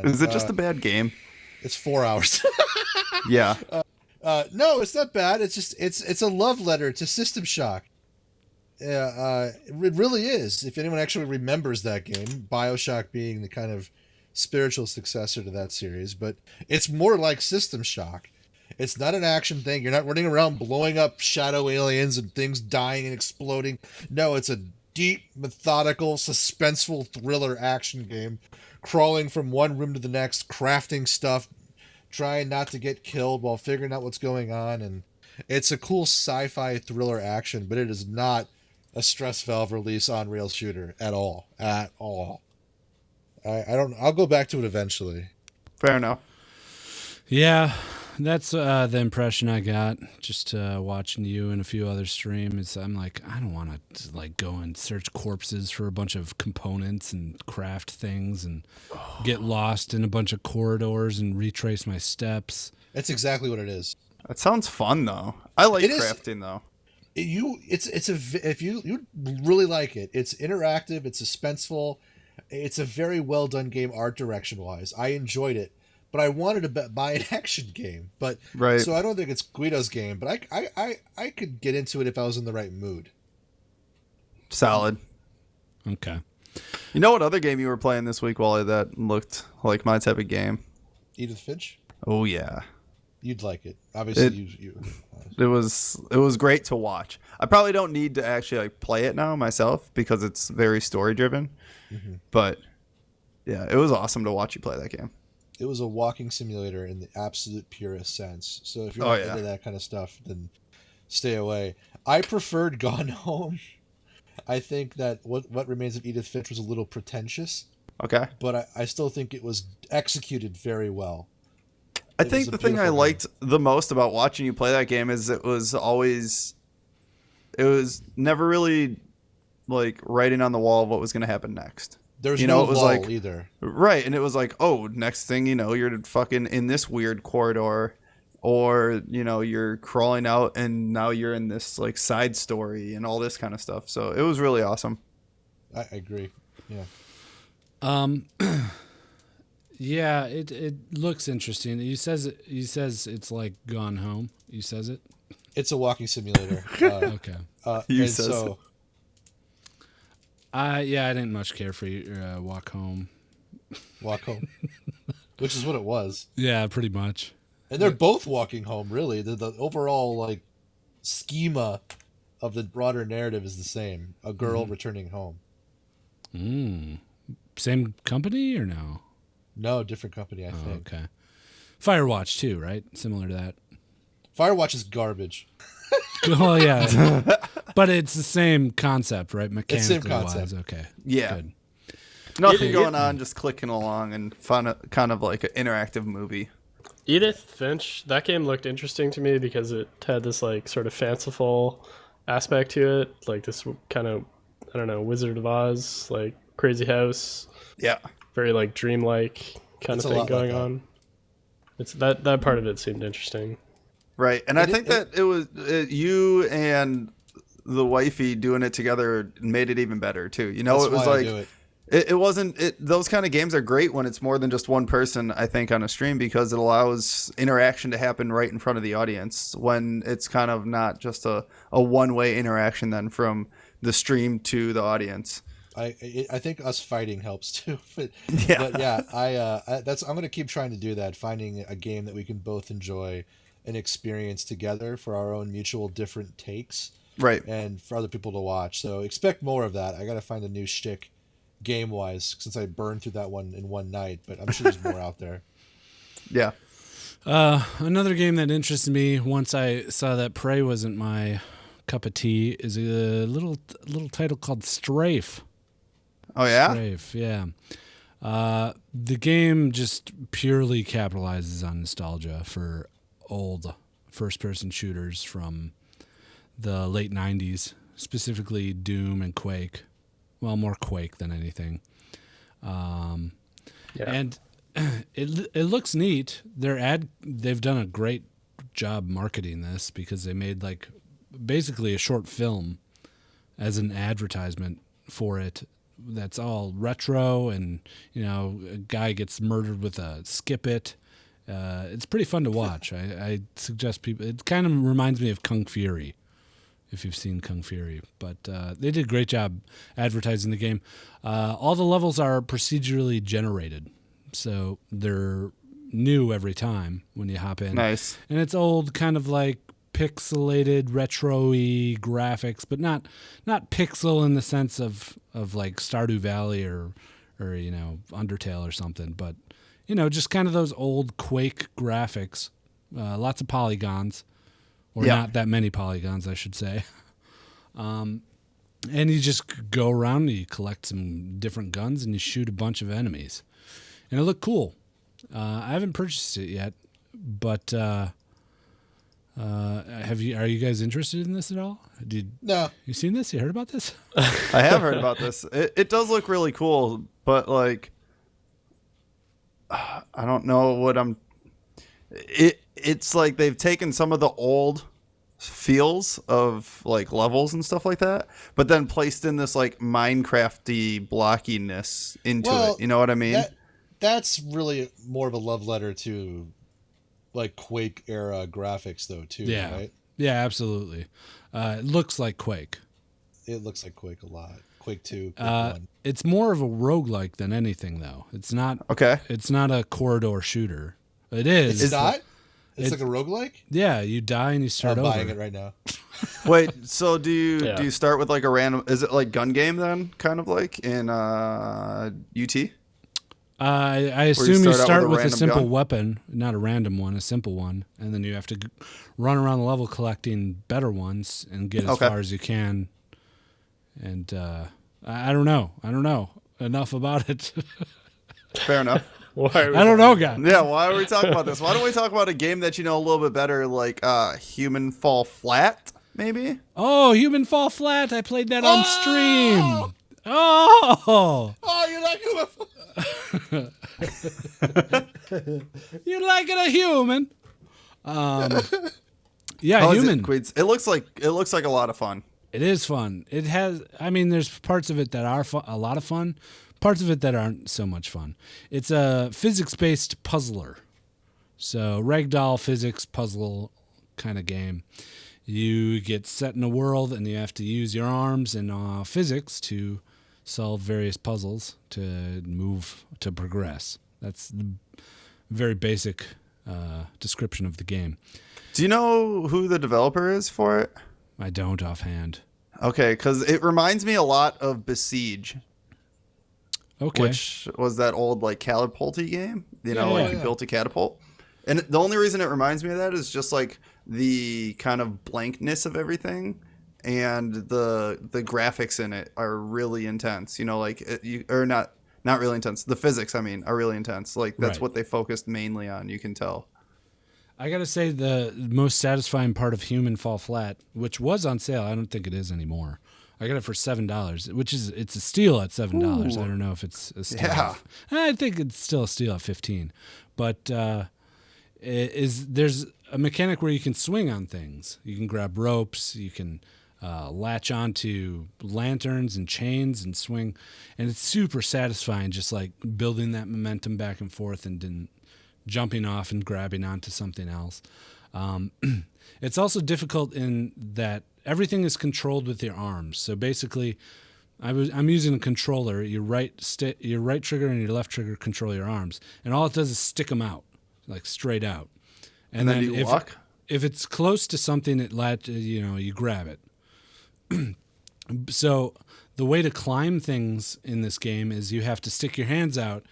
Is it just a bad game? It's 4 hours. Yeah. No, it's not bad. It's just it's a love letter to System Shock. It really is. If anyone actually remembers that game, BioShock being the kind of spiritual successor to that series, but it's more like System Shock. It's not an action thing. You're not running around blowing up shadow aliens and things dying and exploding. No, it's a deep, methodical, suspenseful thriller action game, crawling from one room to the next, crafting stuff, trying not to get killed while figuring out what's going on. And it's a cool sci-fi thriller action, but it is not a stress valve release on rail shooter at all. At all. I'll go back to it eventually. Fair enough. Yeah, that's the impression I got just watching you and a few other streams. I'm like, I don't want to like go and search corpses for a bunch of components and craft things and get lost in a bunch of corridors and retrace my steps. That's exactly what it is. That sounds fun though. I like It is- crafting though. If you really like it, it's interactive, it's suspenseful, it's a very well done game art direction wise. I enjoyed it, but I wanted to buy an action game. But Right. so I don't think it's Guido's game, but I could get into it if I was in the right mood. Solid. Okay. You know what other game you were playing this week, Wally, that looked like my type of game? Edith Finch, Oh yeah. you'd like it. Obviously, you It was great to watch. I probably don't need to actually like play it now myself because it's very story driven. Mm-hmm. But yeah, it was awesome to watch you play that game. it was a walking simulator in the absolute purest sense. So if you're Oh, not yeah. into that kind of stuff, then stay away. I preferred Gone Home. I think that what Remains of Edith Finch was a little pretentious, Okay. but I still think it was executed very well. I It think was a the thing I beautiful liked the most about watching you play that game is it was never really like writing on the wall of what was going to happen next. There's You no know, it was lull like- either. Right, and it was like, oh, next thing you know, you're fucking in this weird corridor, or you know, you're crawling out, and now you're in this like side story and all this kind of stuff. So it was really awesome. I agree. Yeah. Yeah, it looks interesting. He says it's like Gone Home. He says it. It's a walking simulator. Okay. You and says so I didn't much care for Walk Home. walk home, which is what it was. Yeah, pretty much. And they're both walking home. Really, the overall like schema of the broader narrative is the same. A girl returning home. Same company or no? No, different company. I Oh, think. okay. Firewatch too, right? Similar to that. Firewatch is garbage. Well, yeah, but it's the same concept, right? Mechanically Same concept. wise, okay. Yeah. Good. Nothing going on, just clicking along and fun, kind of like an interactive movie. Edith Finch, that game looked interesting to me because it had this like sort of fanciful aspect to it, like this kind of, I don't know, Wizard of Oz, like crazy house, Yeah. very like dreamlike kind It's of a thing lot going like that. on. It's that part of it seemed interesting. Right. And I think that it was you and the wifey doing it together made it even better too. You know, That's it was why I like do it. it wasn't those kind of games are great when it's more than just one person, I think, on a stream, because it allows interaction to happen right in front of the audience when it's kind of not just a one-way interaction then from the stream to the audience. I think us fighting helps too. But Yeah. I'm gonna keep trying to do that. Finding a game that we can both enjoy and experience together for our own mutual different takes, Right. and for other people to watch. So expect more of that. I gotta find a new shtick, game wise, since I burned through that one in one night. But I'm sure there's more out there. Yeah. Another game that interested me once I saw that Prey wasn't my cup of tea is a little title called Strafe. Oh yeah. Strafe, yeah. The game just purely capitalizes on nostalgia for old first-person shooters from the late 90s, specifically Doom and Quake. Well, more Quake than anything. And it looks neat. They've done a great job marketing this because they made like basically a short film as an advertisement for it. That's all retro, and a guy gets murdered with a skip it. It's pretty fun to watch. I suggest people. It kind of reminds me of Kung Fury, if you've seen Kung Fury. But they did a great job advertising the game. All the levels are procedurally generated, so they're new every time when you hop in. Nice. And it's old, kind of like pixelated, retro-y graphics, but not pixel in the sense of like Stardew Valley or Undertale or something, but just kind of those old Quake graphics. Lots of polygons, or Yeah. not that many polygons, I should say. And you just go around and you collect some different guns and you shoot a bunch of enemies, and it looked cool. I haven't purchased it yet, but are you guys interested in this at all? No, You seen this? You heard about this? I have heard about this. It does look really cool, but like, I don't know what it's like they've taken some of the old feels of like levels and stuff like that, but then placed in this like Minecrafty blockiness into it. You know what I mean? That's really more of a love letter to like Quake era graphics, though, too. Yeah. Right? Yeah, absolutely. It looks like Quake. It looks like Quake a lot. Quake 2. Quake 1. It's more of a roguelike than anything, though. It's not. Okay. It's not a corridor shooter. It is. It's not? It's it's- like a roguelike? Yeah, you die and you start I'm over. buying it right now. Wait, so do Yeah. you start with like a random? Is it like gun game then? Kind of like in UT? I assume you start out start with a with a random simple gun? weapon, not a random one, a simple one, and then you have to run around the level collecting better ones and get as Okay. far as you can. And I don't know. Enough about it. Fair enough. Why are we I don't know, guys. Yeah, why are we talking about this? Why don't we talk about a game that you know a little bit better, like Human Fall Flat, maybe? Oh, Human Fall Flat. I played that on stream. Oh, Oh, you like you like it a human? Yeah, How is Human. it, Queens? It looks like a lot of fun. It is fun. It has. I mean, there's parts of it that are a lot of fun. parts of it that aren't so much fun. It's a physics-based puzzler. So ragdoll physics puzzle kind of game. You get set in a world and you have to use your arms and physics to solve various puzzles to move, to progress. That's the very basic description of the game. Do you know who the developer is for it? I don't offhand. Okay, because it reminds me a lot of Besiege. Okay. Which was that old like catapulty game, you know, Yeah, like you built a catapult. And the only reason it reminds me of that is just like the kind of blankness of everything, and the graphics in it are really intense. You know, like not really intense. The physics, I mean, are really intense. Like that's Right. what they focused mainly on. You can tell. I gotta say the most satisfying part of Human Fall Flat, which was on sale, I don't think it is anymore. I got it for $7, which is it's a steal at $7. I don't know if it's a steal. Yeah. I think it's still a steal at $15. But there's a mechanic where you can swing on things. You can grab ropes. You can latch onto lanterns and chains and swing, and it's super satisfying. Just like building that momentum back and forth and then jumping off and grabbing onto something else. It's also difficult in that everything is controlled with your arms. So basically, I'm using a controller. Your right trigger and your left trigger control your arms, and all it does is stick them out, like straight out. And then you walk? If it's close to something, you grab it. So the way to climb things in this game is you have to stick your hands out,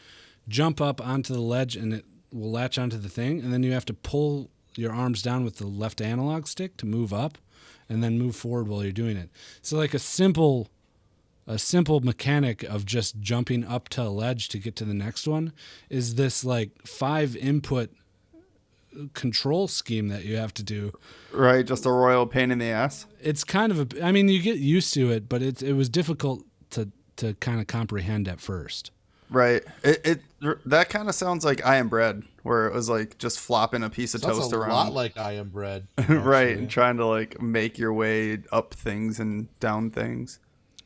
jump up onto the ledge, and it will latch onto the thing, and then you have to pull your arms down with the left analog stick to move up, and then move forward while you're doing it. So like a simple mechanic of just jumping up to a ledge to get to the next one is this like 5 input control scheme that you have to do. Right, just a royal pain in the ass. It's kind of you get used to it, but it was difficult to kind of comprehend at first. Right. That kind of sounds like I Am Bread, where it was like just flopping a piece of toast around. A lot like I Am Bread. Right, and trying to like make your way up things and down things.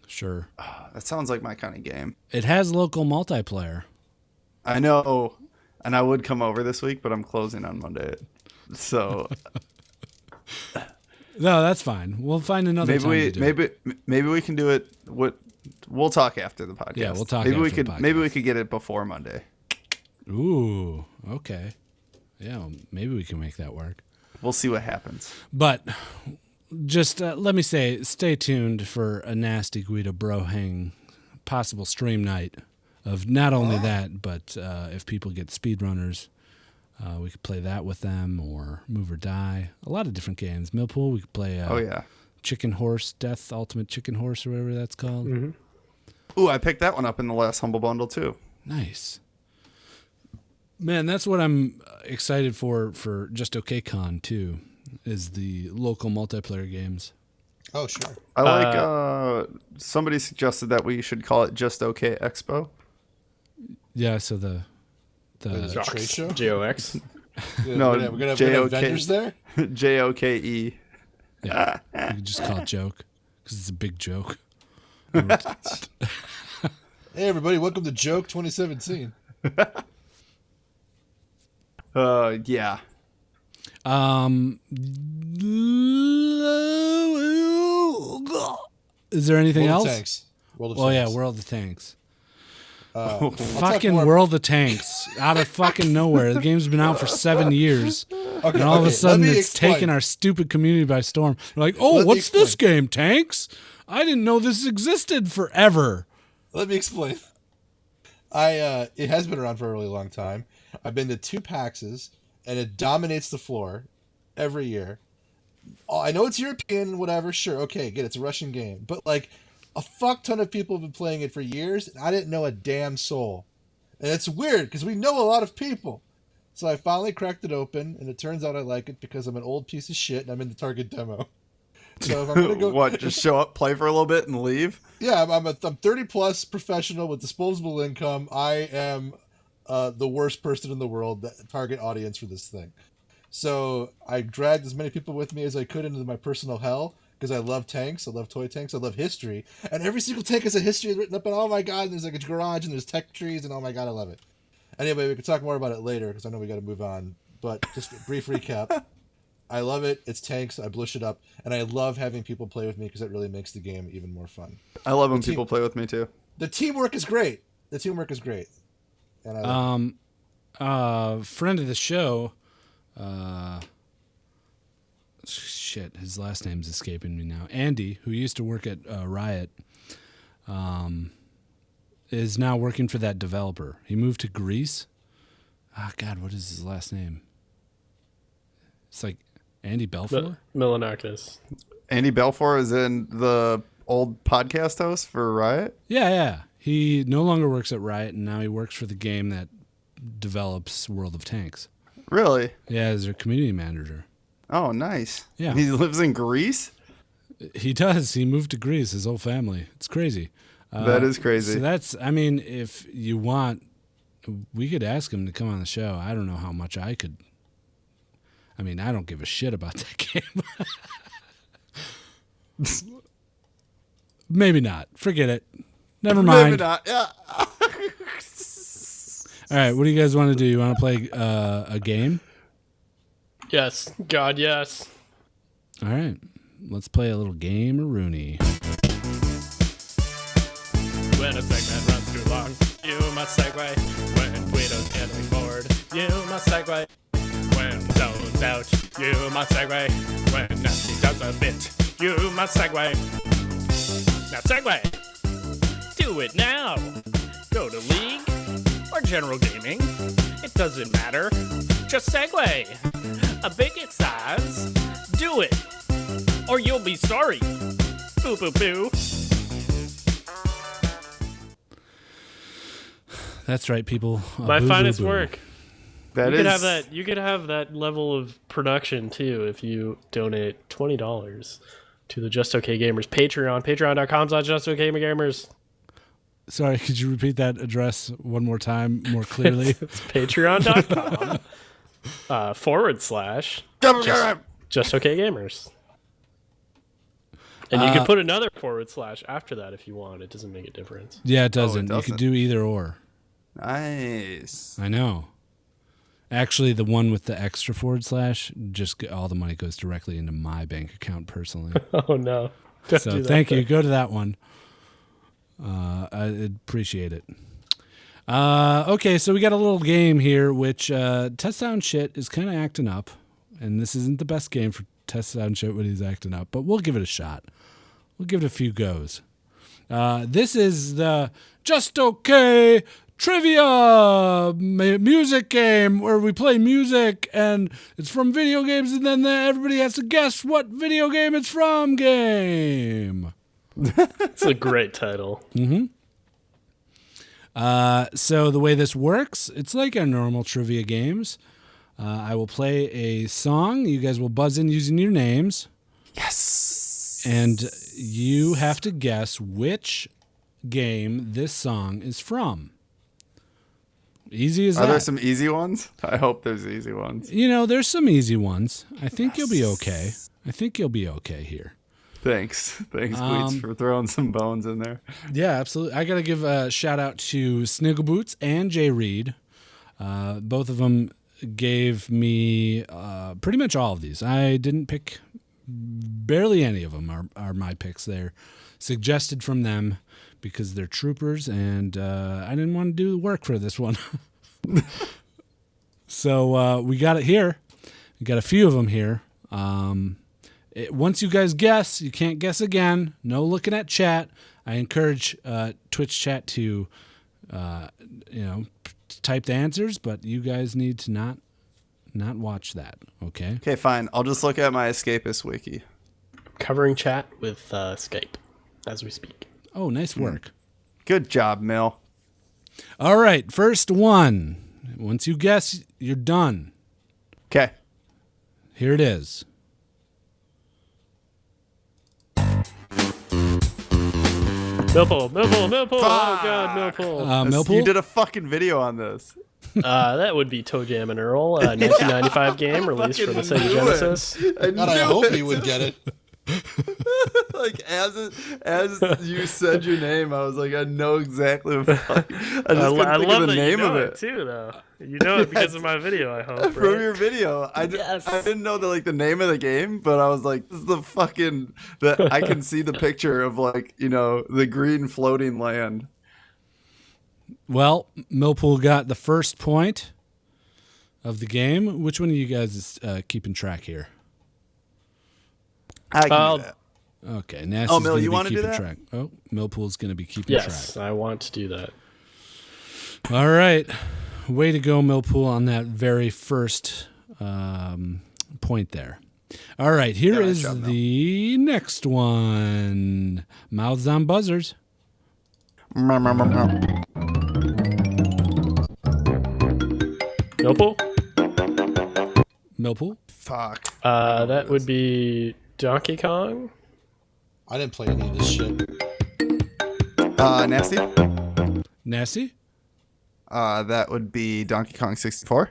Sure. That sounds like my kind of game. It has local multiplayer. I know, and I would come over this week, but I'm closing on Monday. So no, that's fine. We'll find another time to do it. Maybe we can do it. We'll talk after the podcast. Yeah, we'll talk maybe after we the could podcast. Maybe we could get it before Monday. Ooh, okay. Yeah, well, maybe we can make that work. We'll see what happens. But just let me say, stay tuned for a nasty Guido Brohang possible stream night of not only that, but if people get speedrunners, we could play that with them, or Move or Die. A lot of different games. Millpool, we could play Chicken Horse, Death Ultimate Chicken Horse, or whatever that's called. Mm-hmm. Ooh, I picked that one up in the last Humble Bundle too. Nice. Man, that's what I'm excited for Just OK Con too, is the local multiplayer games. Oh, sure. I like somebody suggested that we should call it Just OK Expo. Yeah, so the trade show? JOX. No, we're gonna have vendors there. JOKE. Yeah, you could just call it joke because it's a big joke. Hey, everybody, welcome to Joke 2017. Yeah. Is there anything World else? of Tanks. World of Tanks. I'll Fucking talk more- World of Tanks out of fucking nowhere. The game's been out for 7 years, and all of a sudden let me it's explain. taken our stupid community by storm. They're like, oh, Let me what's this game, Tanks? I didn't know this existed forever. Let me explain. It has been around for a really long time. I've been to 2 PAXs, and it dominates the floor every year. I know it's European, whatever, sure, okay, good, it's a Russian game. But, like, a fuck ton of people have been playing it for years, and I didn't know a damn soul. And it's weird, because we know a lot of people. So I finally cracked it open, and it turns out I like it because I'm an old piece of shit, and I'm in the target demo. So if I'm going to go... What, just show up, play for a little bit, and leave? Yeah, I'm 30-plus professional with disposable income. I am the worst person in the world, the target audience for this thing. So I dragged as many people with me as I could into my personal hell, because I love tanks. I love toy tanks. I love history. And every single tank has a history written up. And oh my God, and there's like a garage and there's tech trees. And oh my God, I love it. Anyway, we can talk more about it later because I know we got to move on. But just a brief recap. I love it. It's tanks. I blush it up. And I love having people play with me because it really makes the game even more fun. I love when people play with me too. The teamwork is great. And friend of the show, his last name's escaping me now. Andy, who used to work at Riot, is now working for that developer. He moved to Greece. God, what is his last name? It's like Andy Belfour? Milanakis. Andy Belfour is in the old podcast host for Riot? Yeah. He no longer works at Riot, and now he works for the game that develops World of Tanks. Really? Yeah, as their community manager. Oh, nice. Yeah. He lives in Greece? He does. He moved to Greece, his whole family. It's crazy. That is crazy. So if you want, we could ask him to come on the show. I don't know how much I could. I don't give a shit about that game. Maybe not. Forget it. Never mind. Maybe not. Yeah. All right. What do you guys want to do? You want to play a game? Yes. God, yes. All right. Let's play a little game of Rooney. When a segment runs too long, you must segue. When Guido's getting bored, you must segue. When Zone's out, you must segue. When Nasty does a bit, you must segue. Now segue. Do it now. Go to League or General Gaming. It doesn't matter. Just segue. A bigot size. Do it. Or you'll be sorry. Boo boo boo. That's right, people. My finest work. You could have that level of production too if you donate $20 to the Just Okay Gamers Patreon. Patreon.com/JustOkGamers. Sorry, could you repeat that address one more time, more clearly? It's patreon.com / Just Okay Gamers. And you can put another / after that if you want. It doesn't make a difference. Yeah, it doesn't. You could do either or. Nice. I know. Actually, the one with the extra / just all the money goes directly into my bank account personally. Oh, no. So thank you. Go to that one. I appreciate it. Okay, so we got a little game here, which Test Sound Shit is kind of acting up. And this isn't the best game for Test Sound Shit when he's acting up, but we'll give it a shot. We'll give it a few goes. This is the Just Okay trivia music game where we play music and it's from video games and then everybody has to guess what video game it's from game. It's a great title. Mm-hmm. So the way this works, it's like our normal trivia games. I will play a song. You guys will buzz in using your names. Yes. And you have to guess which game this song is from. Easy as that. Are there some easy ones? I hope there's easy ones. There's some easy ones. I think you'll be okay. I think you'll be okay here. Thanks, Bleats, for throwing some bones in there. Yeah, absolutely. I got to give a shout out to Sniggleboots and Jay Reed. Both of them gave me pretty much all of these. I didn't pick barely any of them are my picks. They're suggested from them because they're troopers, and I didn't want to do the work for this one. So we got it here. We got a few of them here. Once you guys guess, you can't guess again. No looking at chat. I encourage Twitch chat to, type the answers, but you guys need to not watch that. Okay. Okay, fine. I'll just look at my Escapist wiki. Covering chat with Skype as we speak. Oh, nice work. Good job, Mill. All right, first one. Once you guess, you're done. Okay. Here it is. Millpool. Oh, God, Millpool. Millpool? You did a fucking video on this. That would be Toe Jam and Earl, 1995 game released for the Sega Genesis. God, I hope he would get it. Like as you said your name, I was like, I know exactly what. I just couldn't think of the name of it too, though. You know it because of my video. I hope from your video. I didn't know the name of the game, but I was like, this is the fucking that I can see the picture of like the green floating land. Well, Millpool got the first point of the game. Which one of you guys is keeping track here? I can do that. Okay, Nasty's Mill, you want to do that? track. Oh, Millpool's going to be keeping track. Yes, I want to do that. All right. Way to go, Millpool, on that very first point there. All right, here is the next one. Mouths on buzzers. Millpool? Millpool? Fuck. That would be Donkey Kong. I didn't play any of this shit. Nasty. Nasty? That would be Donkey Kong 64.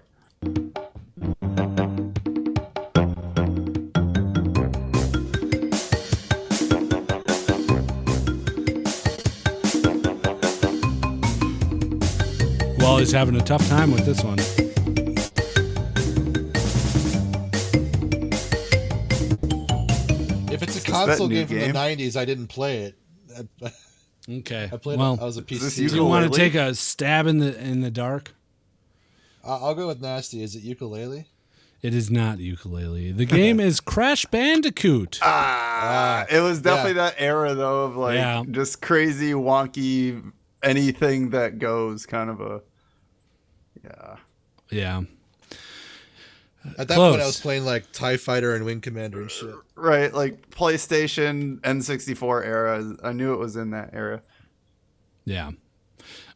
Wally's having a tough time with this one. If it's a console game from the 90s, I didn't play it. Okay. I played well, I was a PC. do you want to take a stab in the dark? I'll go with Nasty. Is it ukulele? It is not ukulele. The game is Crash Bandicoot. It was definitely that era though of like just crazy, wonky, anything that goes kind of a Yeah. At that point, I was playing like TIE Fighter and Wing Commander and shit. Right, like PlayStation, N64 era. I knew it was in that era. Yeah.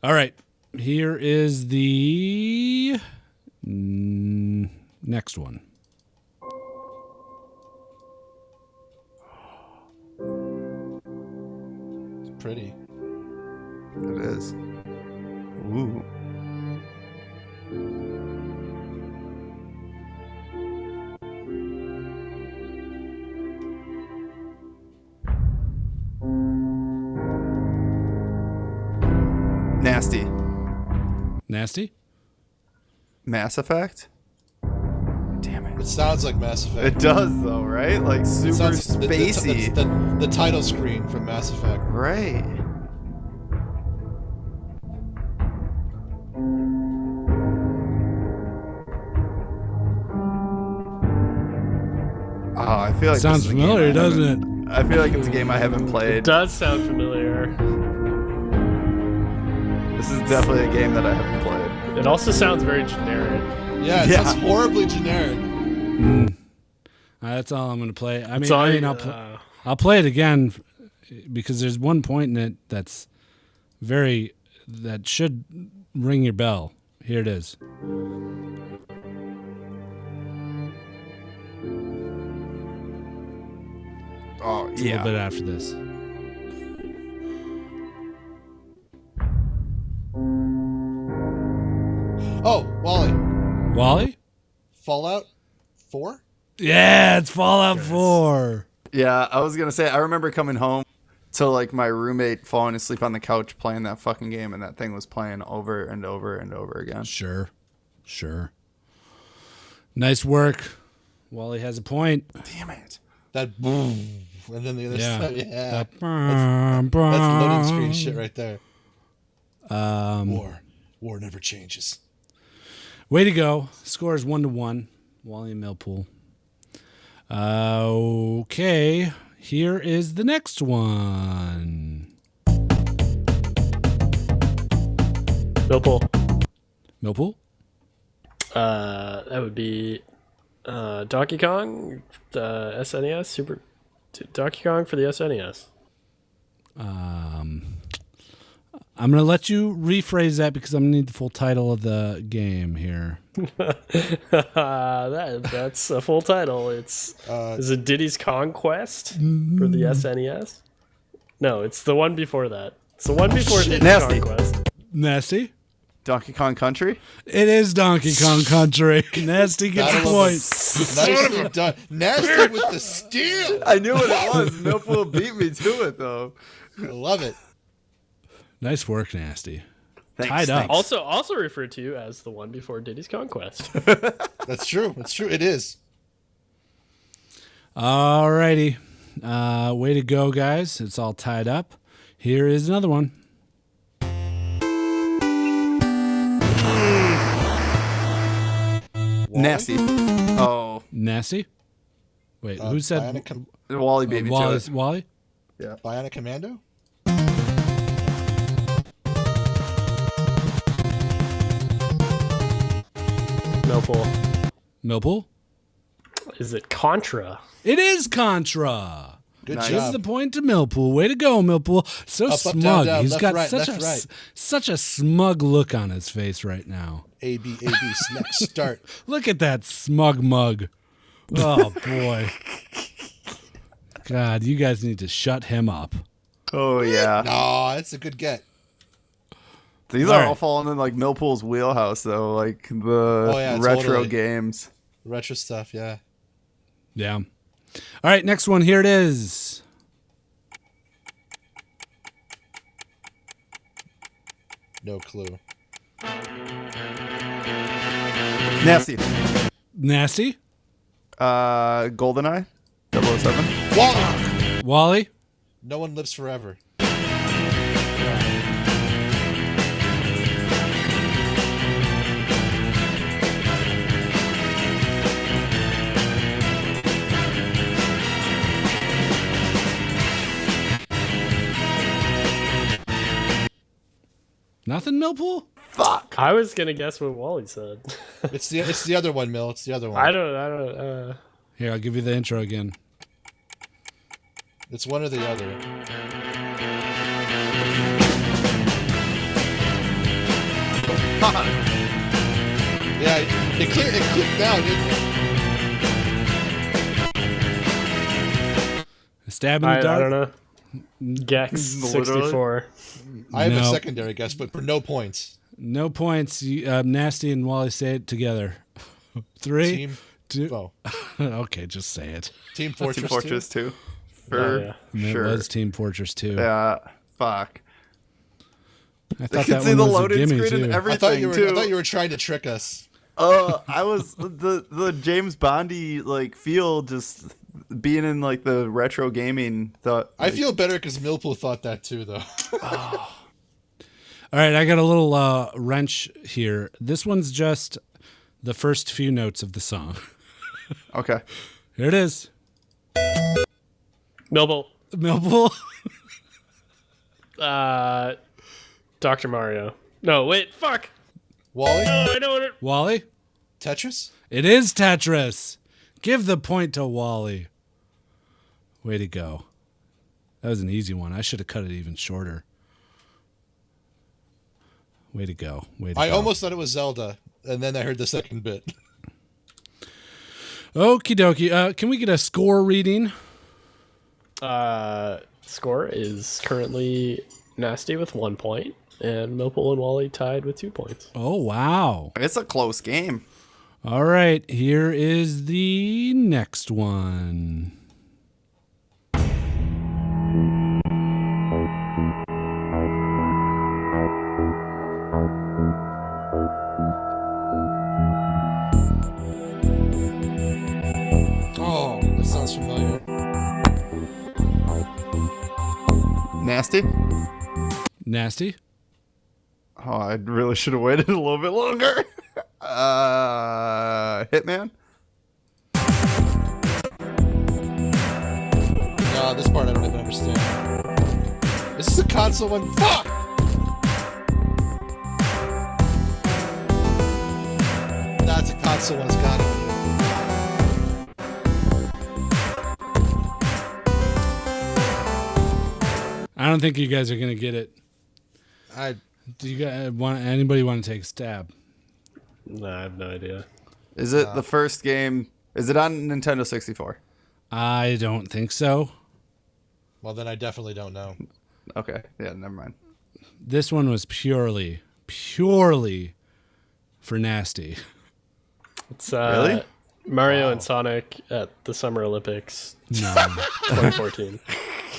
All right. Here is the next one. It's pretty. It is. Ooh. Nasty. Nasty? Mass Effect? Damn it. It sounds like Mass Effect. It does though, right? Like super spacey. The title screen from Mass Effect. Right. Oh, I feel like sounds familiar, doesn't it? I feel like it's a game I haven't played. It does sound familiar. This is definitely a game that I haven't played. It also sounds very generic. Yeah, it sounds horribly generic. That's all I'm going to play. I'll play it again because there's one point in it that should ring your bell. Here it is. Oh, it's a little bit after this. Oh, Wally. Wally? Fallout 4? Yeah, it's Fallout 4. Yeah, I was gonna say I remember coming home to like my roommate falling asleep on the couch playing that fucking game, and that thing was playing over and over and over again. Sure. Nice work. Wally has a point. Damn it. That boom, and then the other side. Yeah, That's loading screen shit right there. War never changes. Way to go. Score is 1-1. Wally and Millpool. Okay. Here is the next one. Millpool. Millpool? That would be Donkey Kong, the SNES, Donkey Kong for the SNES. I'm going to let you rephrase that because I'm going to need the full title of the game here. That's a full title. Is it Diddy's Conquest for the SNES? No, it's the one before that. It's the one before Diddy's Nasty. Conquest. Nasty? Donkey Kong Country? It is Donkey Kong Country. Nasty gets a Gotta love point. Nicely done. Nasty with the steal. I knew what it was. Millpool beat me to it, though. I love it. Nice work, Nasty. Thanks, Tied up. thanks. Also referred to as the one before Diddy's Conquest. That's true. It's true. It is. Alrighty. Way to go, guys. It's all tied up. Here is another one. Nasty. Oh, Nasty? Wait, who said Wally beat me to it. Wally? Bionic Commando? Millpool? Is it Contra? It is Contra. Good Nice. Gives job. the point to Millpool. Way to go, Millpool. So Up, smug. down, down, He's left, got right, such left, right. such a smug look on his face right now. A, B, snack, start. Look at that smug mug. Oh boy. God, you guys need to shut him up. Oh, yeah. No, that's a good get. These All are right. all falling in like Millpool's wheelhouse, though. Like the retro totally. games. Retro stuff, yeah. Yeah. All right, next one. Here it is. No clue. Nasty. Nasty. GoldenEye 007. Wally! Wally. No One Lives Forever. Nothing, Millpool? Fuck. I was gonna guess what Wally said. It's the other one, Mill. It's the other one. I don't. Here, I'll give you the intro again. It's one or the other. Yeah, it clicked out, didn't it? A stab in the I dark. don't know. Gex Literally. 64. I have a No. secondary guess, but for no points. No points. Nasty and Wally say it together. 3, Team 2. Oh, Okay, just say it. Team Fortress. Team 2? Fortress 2. Oh, For yeah. sure. It was Team Fortress 2. Yeah. Fuck. I I thought could that see one the was a loading gimme screen and too. everything too. I thought you were trying to trick us. I was the James Bondy like feel just being in like the retro gaming thought. I feel better because Millpool thought that too, though. All right, I got a little wrench here. This one's just the first few notes of the song. Okay. Here it is. Millpool. Millpool. Dr. Mario. No, wait, fuck. Wally? Oh, I know what it. Wally. Tetris? It is Tetris. Give the point to Wally. Way to go. That was an easy one. I should have cut it even shorter. Way to go. Way to I go. almost thought it was Zelda, and then I heard the second bit. Okie dokie. Can we get a score reading? Score is currently Nasty with 1 point, and Millpool and Wally tied with 2 points. Oh, wow. It's a close game. All right. Here is the next one. Oh, that sounds familiar. Nasty. Nasty. Oh, I really should have waited a little bit longer. Hitman. No, this part I don't even understand. Is this a console one? Fuck! That's a console one. It's gotta be. I don't think you guys are going to get it. I Do you guys want anybody want to take a stab? No, I have no idea. Is it the first game? Is it on Nintendo 64? I don't think so. well, then I definitely don't know. Okay. Yeah, never mind. This one was purely purely for nasty. It's Really? Mario and Sonic at the Summer Olympics No. 2014.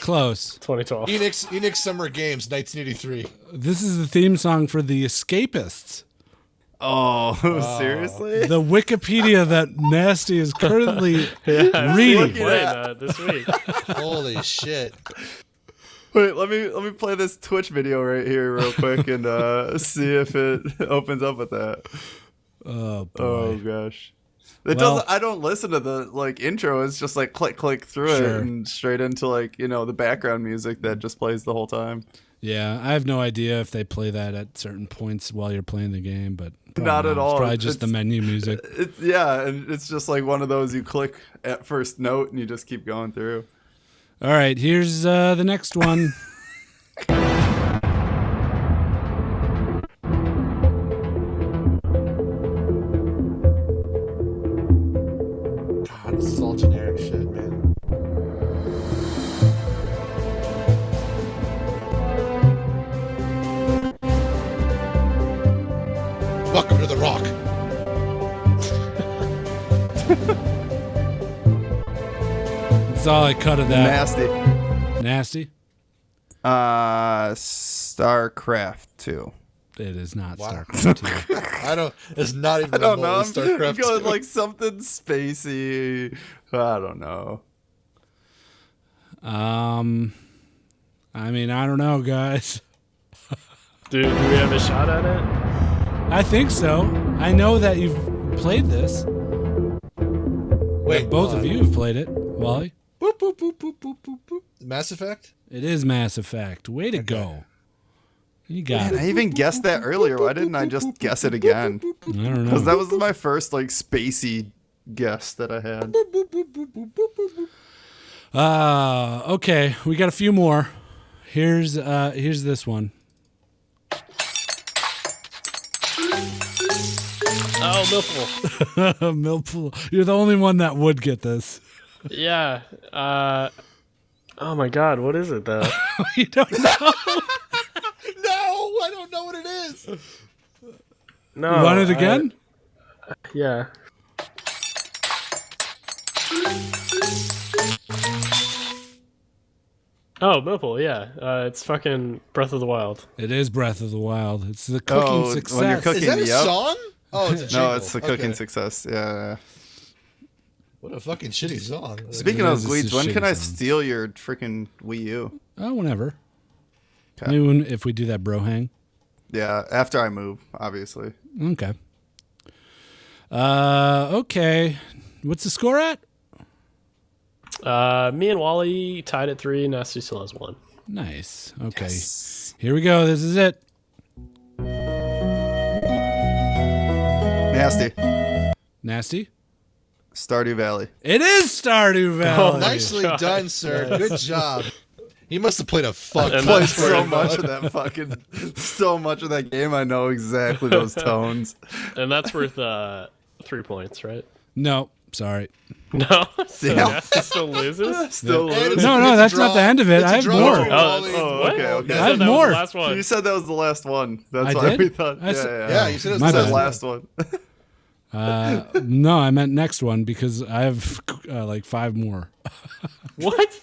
Close. 2012. Enix Summer Games 1983. This is the theme song for The Escapists. Oh, seriously? The Wikipedia that Nasty is currently I'm reading. playing that this week. Holy shit. Wait, let me play this Twitch video right here real quick and see if it opens up with that. Oh boy. Oh gosh. It Well- doesn't. I don't listen to the intro. It's just click through Sure. it and straight into the background music that just plays the whole time. Yeah, I have no idea if they play that at certain points while you're playing the game, but probably Not at all. It's probably just the menu music. And it's just like one of those you click at first note and you just keep going through. All right, here's the next one. God, this is all generic shit, man. Welcome to the Rock. That's all I cut of that. Nasty. Nasty? StarCraft 2. It is not Wow. StarCraft 2. It's not even I don't know. remotely I'm StarCraft going 2. like something spacey. I don't know. I mean, I don't know, guys. Do we have a shot at it? I think so. I know that you've played this. Wait, Both of you have played it, Wally. Boop, boop, boop, boop, boop, boop, boop. Mass Effect? It is Mass Effect. Way to go. You got Man, I it. even guessed that earlier. Why didn't I just guess it again? I don't Because know. that was my first spacey guess that I had. Okay, we got a few more. Here's this one. Oh, Millpool. Millpool. You're the only one that would get this. Yeah. Oh my God, what is it though? You don't know. No, I don't know what it is. No. You want it again? Yeah. Oh, Millpool, yeah. It's fucking Breath of the Wild. It is Breath of the Wild. It's the cooking Oh, success. when you're cooking. Is that a Yep. song? Oh, it's a jingle. No, it's the cooking Okay. success. Yeah. What a fucking shitty song. Speaking It of is, it's Gleeds, a when can shitty I song. steal your freaking Wii U? Oh, whenever. Okay. Maybe if we do that bro hang. Yeah, after I move, obviously. Okay. Okay. What's the score at? Me and Wally tied at 3. Nasty still has 1. Nice. Okay. Here we go. This is it. Nasty. Nasty. Stardew Valley. It is Stardew Valley. Nicely done, sir. Good job. He must have played a fuck. And Played that's so where- much of that so much of that game. I know exactly those tones. And that's worth 3 points, right? No, sorry. No? So Damn. Nasty still loses? Still And lose. it's No, a- no, it's a that's not draw. the end of it. It's I a have draw more. for Oh, Wally. what? okay, okay. You I have said that more. was the last one. You said that was the last one. That's I why did? we thought. I said- Yeah, Yeah, you said it was My It said bad. last one. No, I meant next one because I have like 5 more. What?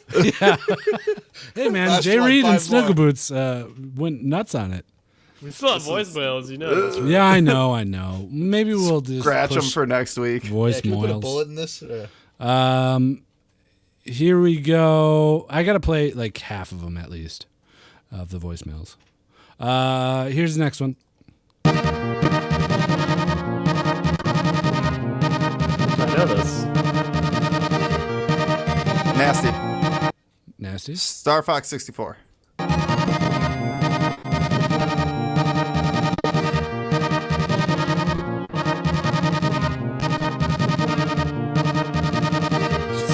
Hey, man, Last Jay one, Reed and 5 more. Snuggleboots went nuts on it. We still have voicemails, you know. This, right? Yeah, I know. Maybe we'll just Scratch them push for next week. Yeah, can we put a voicemails. bullet in this? Or- Here we go. I gotta play like half of them at least of the voicemails. Here's the next one. I know this. Nasty. Nasty. Star Fox 64.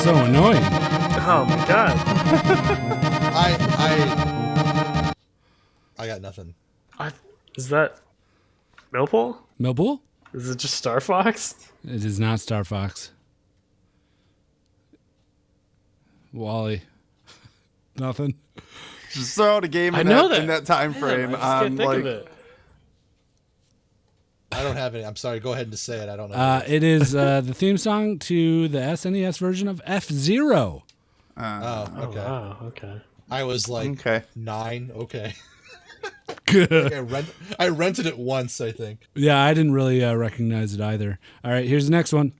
So annoying. Oh my God. I got nothing. Is that Millpool? Millpool? Is it just Star Fox? It is not Star Fox. Wally. Nothing. Just throw out a game I in, know that, in that. that time Man, frame I just on can't think of it. I don't have any. I'm sorry. Go ahead and just say it. I don't know. It is the theme song to the SNES version of F-Zero. Oh, okay. Wow. Okay. I was like 9. Okay. Good. I rented it once, I think. Yeah, I didn't really recognize it either. All right, here's the next one.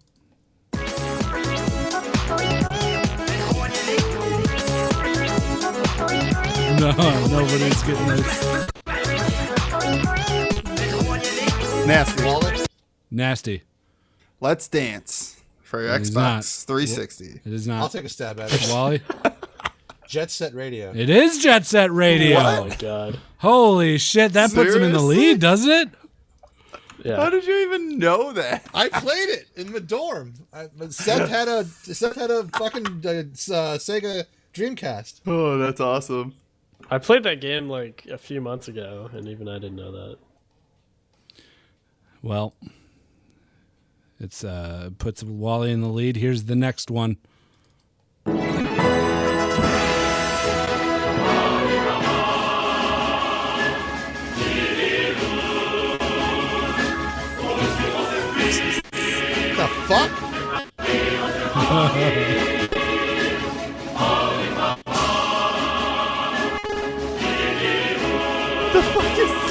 No, nobody's getting this. Nasty. Wallet? Nasty. Let's Dance for your It is not. Xbox 360. It is I'll not. take a stab at it. Wally? Jet Set Radio. It is Jet Set Radio. Oh my god. Holy shit, that puts him in the Seriously? lead, doesn't it? Yeah. How did you even know that? I played it in the dorm. Seth had a fucking Sega Dreamcast. Oh, that's awesome. I played that game like a few months ago, and even I didn't know that. Well, it's puts Wally in the lead. Here's the next one. The fuck?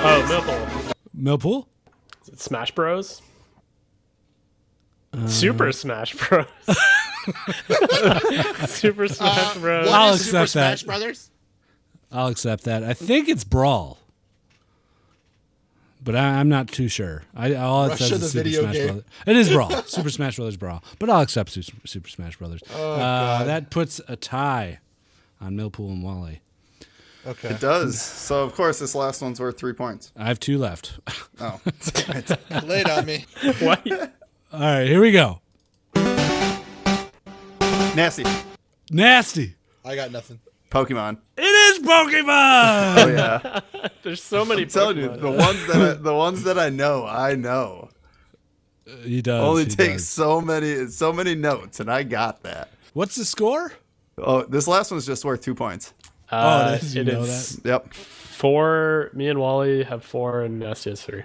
Oh, Millpool. Millpool? Is it Smash Bros? Super Smash Bros. Super Smash Bros. What I'll is Super accept that. Smash Brothers? I'll accept that. I think it's Brawl. But I'm not too sure. All it Russia, says the is Super video Smash game. Brothers. It is Brawl. Super Smash Brothers Brawl. But I'll accept Super Smash Brothers. Oh, God. That puts a tie on Millpool and Wally. Okay. It does. So, of course, this last one's worth 3 points. I have 2 left. Oh. Laid on me. What? All right, here we go. Nasty. Nasty. I got nothing. Pokemon. It is Pokemon. Oh, yeah. There's so many I'm telling you, Pokemon. the ones that I know. He does. Only he takes does. so many notes, and I got that. What's the score? Oh, this last one's just worth 2 points. Oh, it is. You it know is that? Yep. 4. Me and Wally have 4, and Nasty has 3.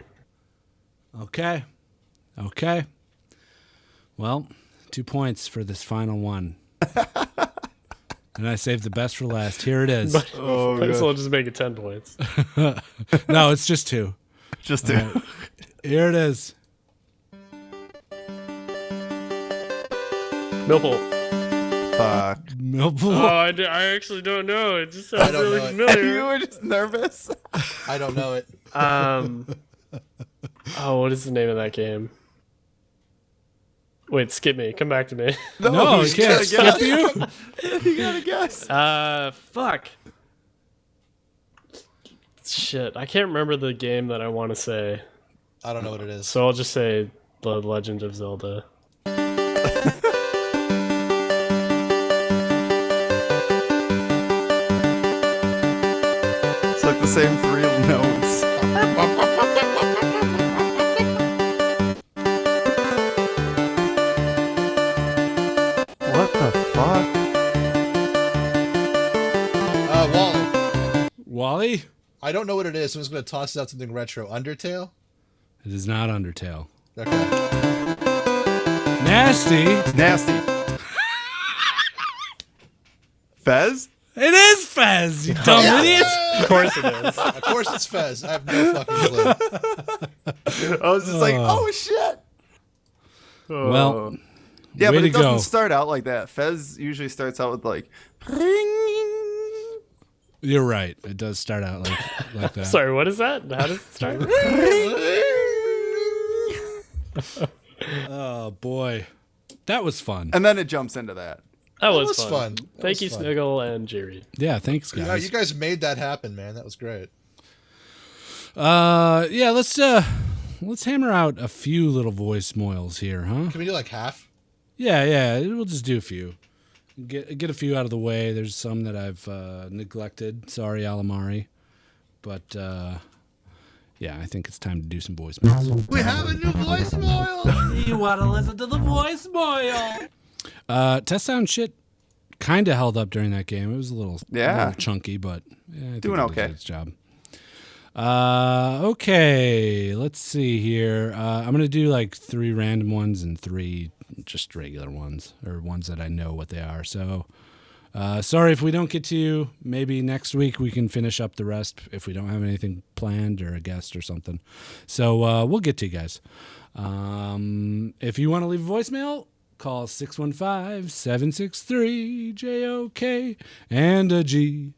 Okay. Well, 2 points for this final one. And I saved the best for last. Here it is. Oh, Might as well just make it 10 points. No, it's just 2. Just to. Here it is. Millpool. Fuck. Millpool. Oh, I actually don't know. It just sounds I don't really know it. familiar. You were just nervous. I don't know it. Oh, what is the name of that game? Wait, skip me. Come back to me. No, you can't skip you. You gotta guess. Fuck. Shit, I can't remember the game that I want to say, I don't know what it is. so I'll just say The Legend of Zelda. It's like the same 3 notes. What the fuck? Wally. Wally? I don't know what it is, so I'm just going to toss out something retro. Undertale? It is not Undertale. Okay. Nasty. Nasty. Fez? It is Fez, you dumb idiot. Of course it is. Of course it's Fez. I have no fucking clue. I was just like, oh shit. Well, Yeah, way but to it doesn't go. start out like that. Fez usually starts out with like, ring. You're right. It does start out like that. Sorry, what is that? How does it start? Oh, boy. That was fun. And then it jumps into that. That was, was fun. That Thank was you, fun. Sniggle and Jerry. Yeah, thanks, Yeah, guys. you guys made that happen, man. That was great. Yeah, let's hammer out a few little Voicemoyles here, huh? Can we do like half? Yeah, we'll just do a few. Get a few out of the way. There's some that I've neglected. Sorry, Alamari. But, yeah, I think it's time to do some voicemails. We have a new voicemail. You want to listen to the voicemail? Test sound shit kind of held up during that game. It was a little chunky, but I think Doing it did okay. its job. Okay, let's see here. I'm going to do like 3 random ones and 3 just regular ones, or ones that I know what they are. So, sorry if we don't get to you. Maybe next week we can finish up the rest if we don't have anything planned or a guest or something. So, we'll get to you guys. If you want to leave a voicemail, call 615-763-JOK and a G.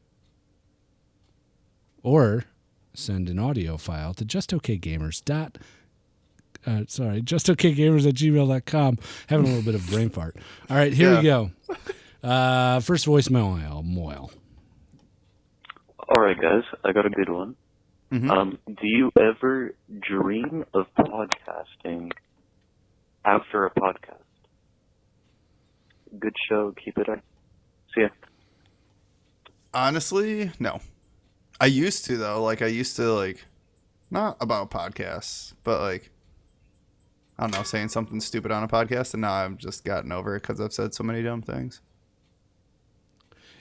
Or send an audio file to justokgamers@gmail.com. Having a little bit of brain fart. All right, here we go. First voicemail, Moyle. All right, guys, I got a good one. Mm-hmm. Do you ever dream of podcasting after a podcast? Good show. Keep it up. See ya. Honestly, no. I used to, though. Like, I used to, like, not about podcasts, but, like, I don't know, saying something stupid on a podcast, and now I've just gotten over it because I've said so many dumb things.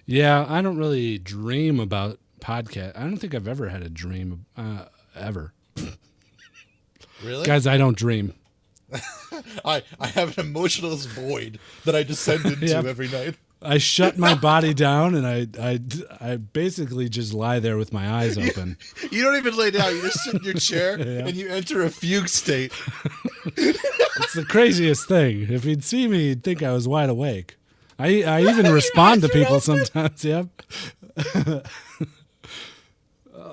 Yeah, I don't really dream about podcast. I don't think I've ever had a dream, ever. Really? Guys, I don't dream. I have an emotionless void that I descend into Yep. every night. I shut my body down, and I basically just lie there with my eyes open. You don't even lay down. You just sit in your chair and you enter a fugue state. It's the craziest thing. If you'd see me, you'd think I was wide awake. I even respond to people sometimes. Yep.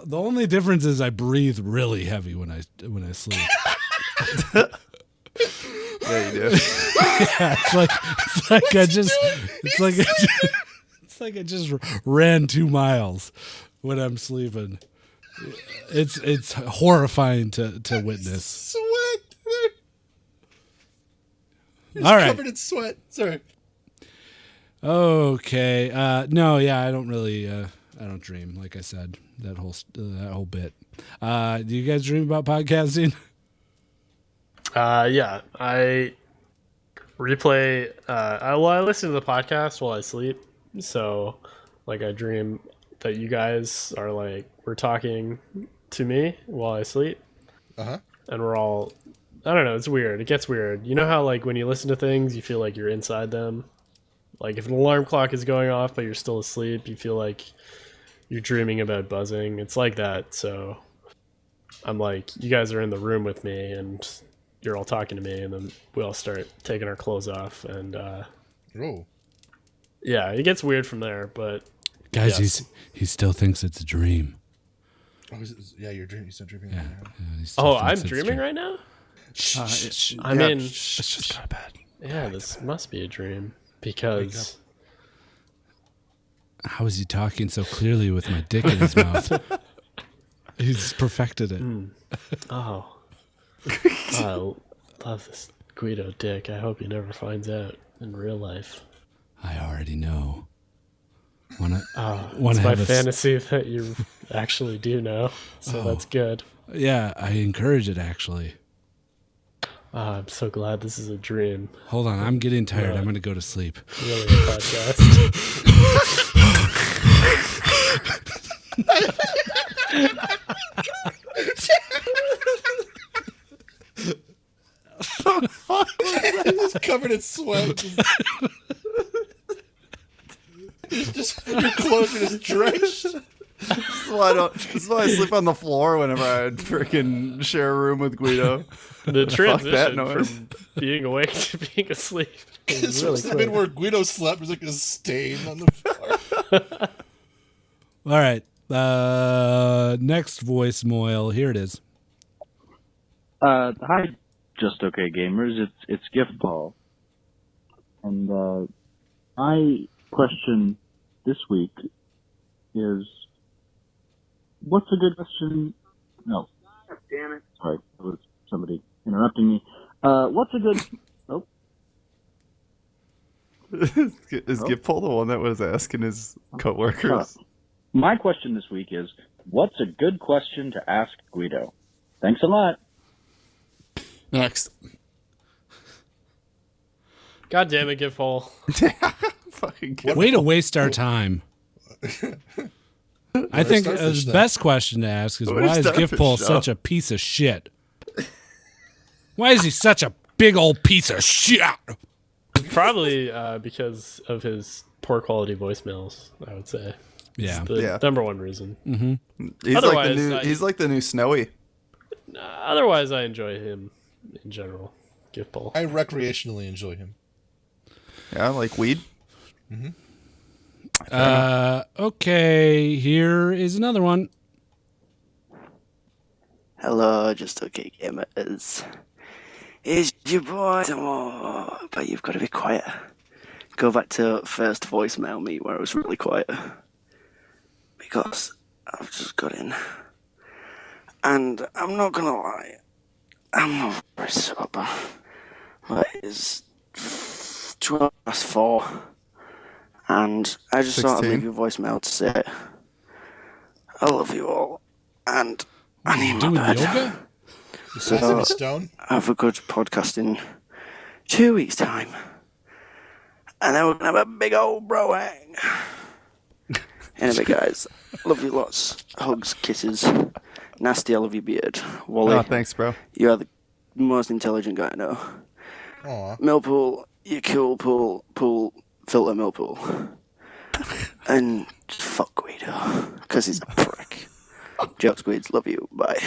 The only difference is I breathe really heavy when I sleep. Yeah, you do. Yeah, it's like I just ran 2 miles when I'm sleeping. It's horrifying to witness. Sweat. All right. Covered in sweat. Sorry. Okay. No, yeah, I don't really. I don't dream. Like I said, that whole bit. Do you guys dream about podcasting? Yeah, I replay. I listen to the podcast while I sleep. So, like, I dream that you guys are like we're talking to me while I sleep, Uh-huh. and we're all. I don't know. It's weird. It gets weird. You know how like when you listen to things, you feel like you're inside them. Like if an alarm clock is going off, but you're still asleep, you feel like you're dreaming about buzzing. It's like that. So I'm like, you guys are in the room with me, and you're all talking to me, and then we all start taking our clothes off, and Oh. yeah, it gets weird from there. But Guys, yes. he still thinks it's a dream. Oh, yeah, you're dreaming. You're still dreaming. Yeah. Right now. He still Oh, thinks I'm it's a dreaming dream. right now. I Yeah, mean, Let's just go to bed. yeah, this must be a dream because How is he talking so clearly with my dick in his mouth? He's perfected it. oh, I love this Guido dick. I hope he never finds out in real life. I already know. Wanna It's my have a fantasy that you actually do know, so that's good. Yeah, I encourage it actually. I'm so glad this is a dream, Hold on, I'm getting tired. Yeah. I'm gonna go to sleep. really a podcast. He's covered in sweat. Just your clothes are just drenched. This is why I sleep on the floor whenever I freaking share a room with Guido. The Fuck that transition noise. from being awake to being asleep is It's really supposed to have been quick. where Guido slept. There's like a stain on the floor. All right. Next voicemail. Here it is. Hi, Just Okay Gamers. It's Gift Paul. And my question this week is, what's a good question? No. God damn it. Sorry, it was somebody interrupting me. What's a good... Oh. Is Gipole the one that was asking his coworkers? My question this week is, what's a good question to ask Guido? Thanks a lot. Next. God damn it, Give Paul. Fucking Gipole. Way to waste our time. I think Starfish, the then. best question to ask is, What why is is Starfish, Giftpole though? such a piece of shit? Why is he such a big old piece of shit? Probably because of his poor quality voicemails, I would say. Yeah. The Yeah. number one reason. He's Otherwise, he's like the new Snowy. Otherwise, I enjoy him in general. Giftball. I recreationally enjoy him. Yeah, like weed. Okay, here is another one. Hello, just okay gamers. It's your boy, Tomo, but you've got to be quiet. Go back to first voicemail me where I was really quiet. Because I've just got in. And I'm not gonna lie, I'm not very sober. But it's 4:12. And I just thought I'd 16. leave you a voicemail to say I love you all. And I need my Doing bed. yoga? So Stone? have a good podcast in 2 weeks' time. And then we're going to have a big old bro hang. Anyway, guys, love you lots. Hugs, kisses. Nasty, I love your beard. Wally, Oh, thanks, bro. you are the most intelligent guy I know. Aw. Millpool, you cool pool, filter Millpool. And fuck Guido, because he's a prick. Jokes, Guids, love you. Bye.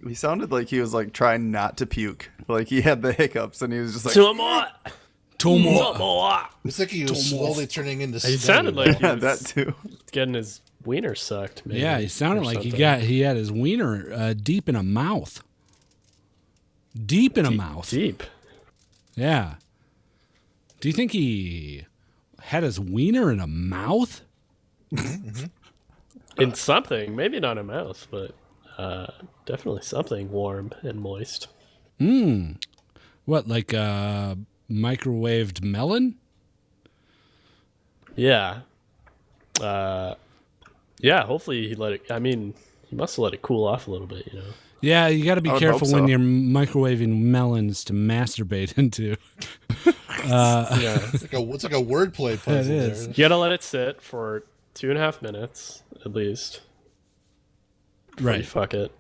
He sounded like he was like trying not to puke. Like he had the hiccups and he was just like, Two more. Tomo. It's like he was slowly turning into He sounded like he yeah, was that too. getting his wiener sucked. Maybe, Yeah, he sounded or like something. he had his wiener deep in a mouth. Deep in a mouth. Deep. Yeah. Do you think he had his wiener in a mouth? In something, maybe not a mouth, but definitely something warm and moist. What, like microwaved melon? Yeah. Yeah, hopefully he let it. I mean, he must have let it cool off a little bit, you know. Yeah, you got to be I would careful hope when so. you're microwaving melons to masturbate into. Yeah. It's like a wordplay puzzle It is. there. You gotta let it sit for 2.5 minutes at least. before you Right. fuck it.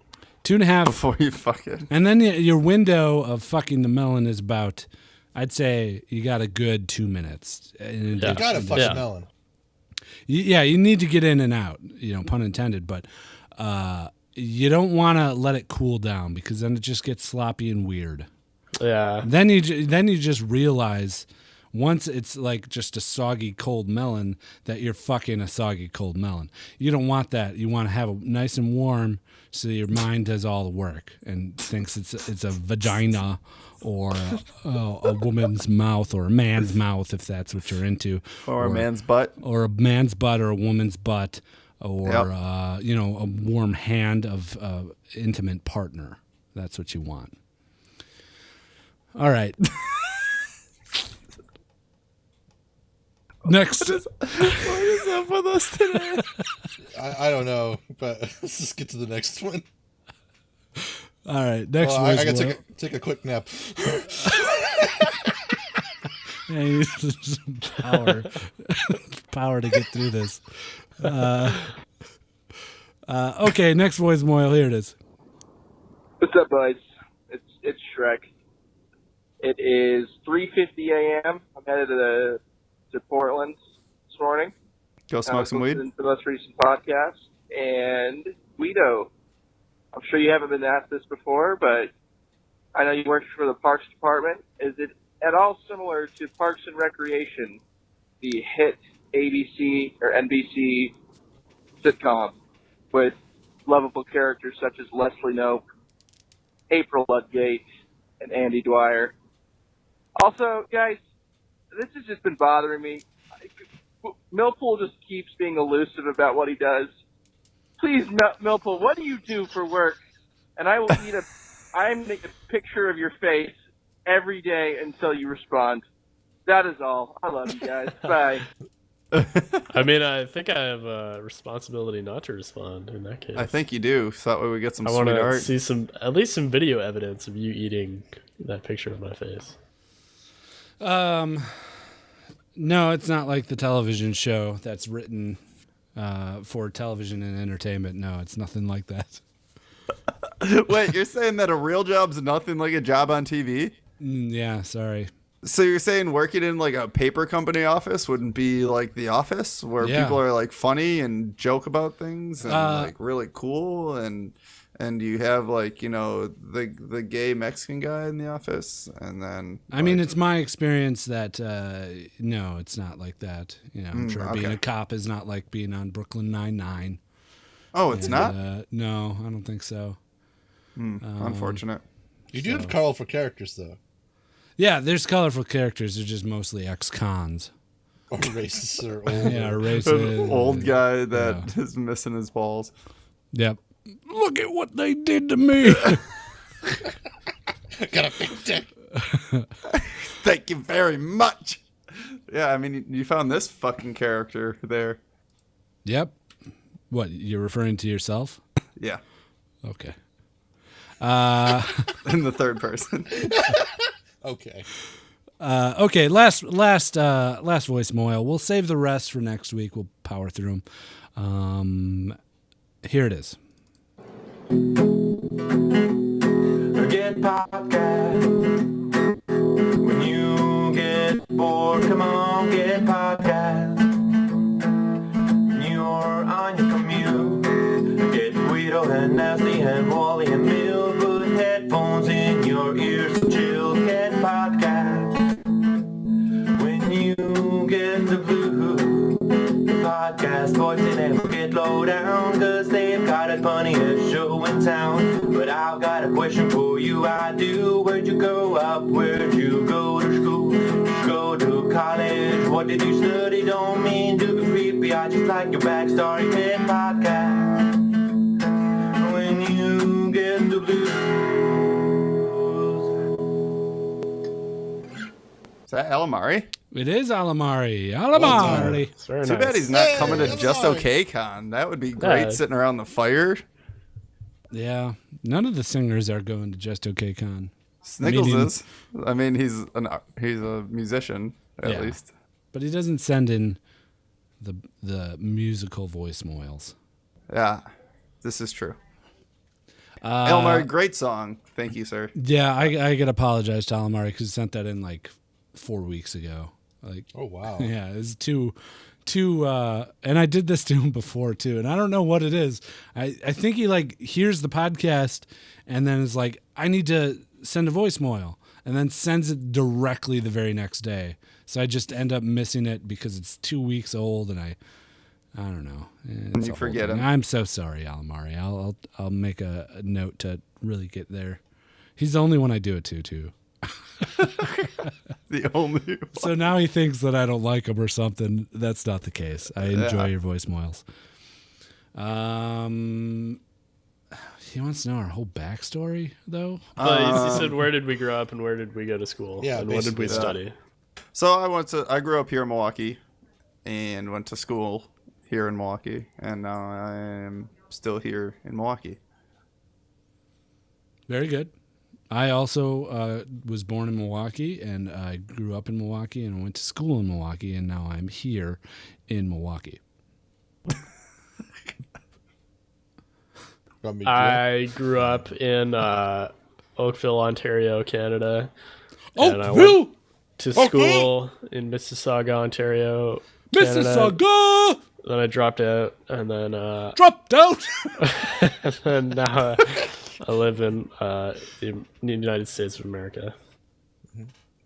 2.5. Before you fuck it. And then your window of fucking the melon is about, I'd say you got a good 2 minutes. Yeah. You gotta fuck Yeah. a melon. Yeah, you need to get in and out, pun intended, but you don't want to let it cool down because then it just gets sloppy and weird. Yeah. Then you just realize once it's like just a soggy cold melon that you're fucking a soggy cold melon. You don't want that. You want to have it nice and warm so your mind does all the work and thinks it's a vagina or a woman's mouth or a man's mouth if that's what you're into, Or a man's butt. or a man's butt or a woman's butt, or Yep. a warm hand of intimate partner. That's what you want. All right. Next. What is up with us today? I don't know, but let's just get to the next one. All right. Next Well, one. I gotta take a quick nap. Yeah, you need some power to get through this. Okay, next Voicemoyle. Here it is. What's up, boys? It's Shrek. It is 3:50 a.m. I'm headed to Portland this morning. Go smoke some weed. listening to the most recent podcast. And Guido, I'm sure you haven't been asked this before, but I know you work for the Parks Department. Is it at all similar to Parks and Recreation, the hit ABC or NBC sitcom with lovable characters such as Leslie Knope, April Ludgate, and Andy Dwyer? Also, guys, this has just been bothering me. Millpool just keeps being elusive about what he does. Please, Millpool, what do you do for work? And I will need a picture of your face every day until you respond. That is all. I love you guys. Bye. I mean, I think I have a responsibility not to respond in that case. I think you do. So that way we get some I sweet want to art. see at least some video evidence of you eating that picture of my face. No, it's not like the television show that's written for television and entertainment. No, it's nothing like that. Wait, you're saying that a real job's nothing like a job on TV? Yeah, sorry. So you're saying working in like a paper company office wouldn't be like The Office, where people are like funny and joke about things and like really cool, and you have like, you know, the gay Mexican guy in the office, and then I mean, it's my experience that no, it's not like that. You know, I'm sure being a cop is not like being on Brooklyn Nine-Nine. Oh, it's not? No, I don't think so. Unfortunate. You do have colorful characters, though. Yeah, there's colorful characters. They're just mostly ex-cons. Or racists or old. Yeah, racist. An old guy that is missing his balls. Yep. Look at what they did to me. Got a big dick. Thank you very much. Yeah, I mean, you found this fucking character there. Yep. What, you're referring to yourself? Yeah. Okay. In the third person. Okay. Okay, last voicemail. We'll save the rest for next week. We'll power through them. Here it is. Get podcast. When you get bored, come on, get podcast. When you're on your commute, get Guido and Nasty and Wally and Mill. Put headphones in your ears to chill. Get podcast. When you get the blues, the podcast voice and will get low down, cause they've got a funniest show in town. But I've got a question for you, I do. Where'd you grow up? Where'd you go to school? Go to college? What did you study? Don't mean to be creepy, I just like your backstory. Get podcast. When you get the blues. Is that Alamari? It is Alamari. Alamari. Too bad he's not coming to Just Okay Con. That would be great, sitting around the fire. Yeah. None of the singers are going to Just Okay Con. Sniggles is. I mean, he's a musician, at least. But he doesn't send in the musical voicemails. Yeah, this is true. Alamari, great song. Thank you, sir. Yeah, I gotta apologize to Alamari because he sent that in like 4 weeks ago. Like, oh wow. Yeah, it's too and I did this to him before too, and I don't know what it is. I think he like hears the podcast and then is like, I need to send a voicemail, and then sends it directly the very next day. So I just end up missing it because it's 2 weeks old, and I don't know. You forget him. I'm so sorry, Alamari. I'll make a note to really get there. He's the only one I do it to too. The only one. So now he thinks that I don't like him or something. That's not the case. I enjoy your voicemails. He wants to know our whole backstory, though. He said, "Where did we grow up and where did we go to school? Yeah, and what did we study?" So I grew up here in Milwaukee, and went to school here in Milwaukee, and now I am still here in Milwaukee. Very good. I also was born in Milwaukee, and I grew up in Milwaukee, and I went to school in Milwaukee, and now I'm here in Milwaukee. I grew up in Oakville, Ontario, Canada. Oakville! And I went to school in Mississauga, Ontario, Canada. Mississauga! Then I dropped out, and then dropped out. and then now I live in the United States of America.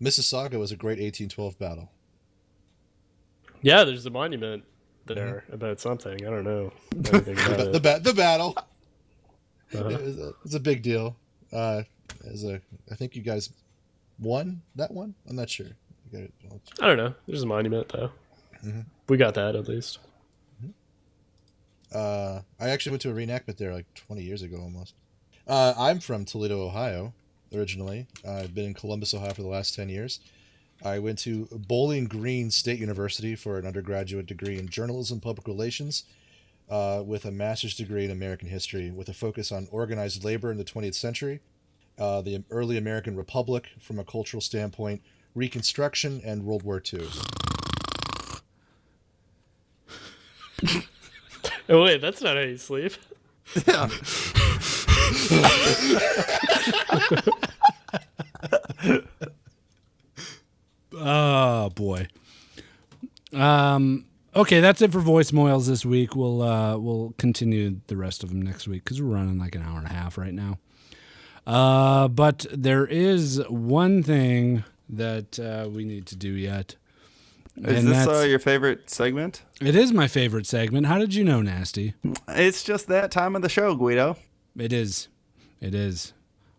Mississauga was a great 1812 battle. Yeah, there's a monument there about something. I don't know anything about it. The battle. It's a big deal. I think you guys won that one. I'm not sure. I don't know. There's a monument though. Mm-hmm. We got that at least. I actually went to a reenactment there like 20 years ago almost. I'm from Toledo, Ohio, originally. I've been in Columbus, Ohio for the last 10 years. I went to Bowling Green State University for an undergraduate degree in journalism, public relations, with a master's degree in American history, with a focus on organized labor in the 20th century, the early American Republic from a cultural standpoint, Reconstruction, and World War II. Oh wait, that's not how you sleep. Yeah. Oh boy. Okay, that's it for Voicemoyles this week. We'll continue the rest of them next week because we're running like an hour and a half right now. But there is one thing that we need to do yet. Is this your favorite segment? It is my favorite segment. How did you know, Nasty? It's just that time of the show, Guido. It is. It is.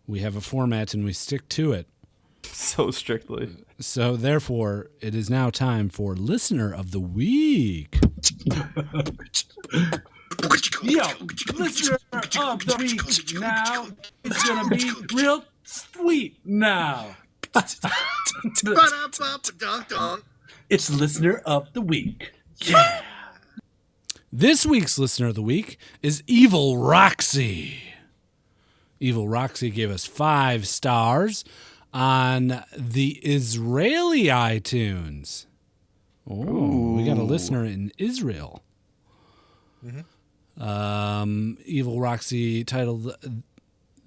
We have a format and we stick to it. So strictly. So therefore, it is now time for Listener of the Week. Yo, listener of the week now. It's gonna be real sweet now. It's listener of the week. Yeah. This week's Listener of the Week is Evilroxy. Evilroxy gave us 5 stars on the Israeli iTunes. Oh, we got a listener in Israel. Evilroxy titled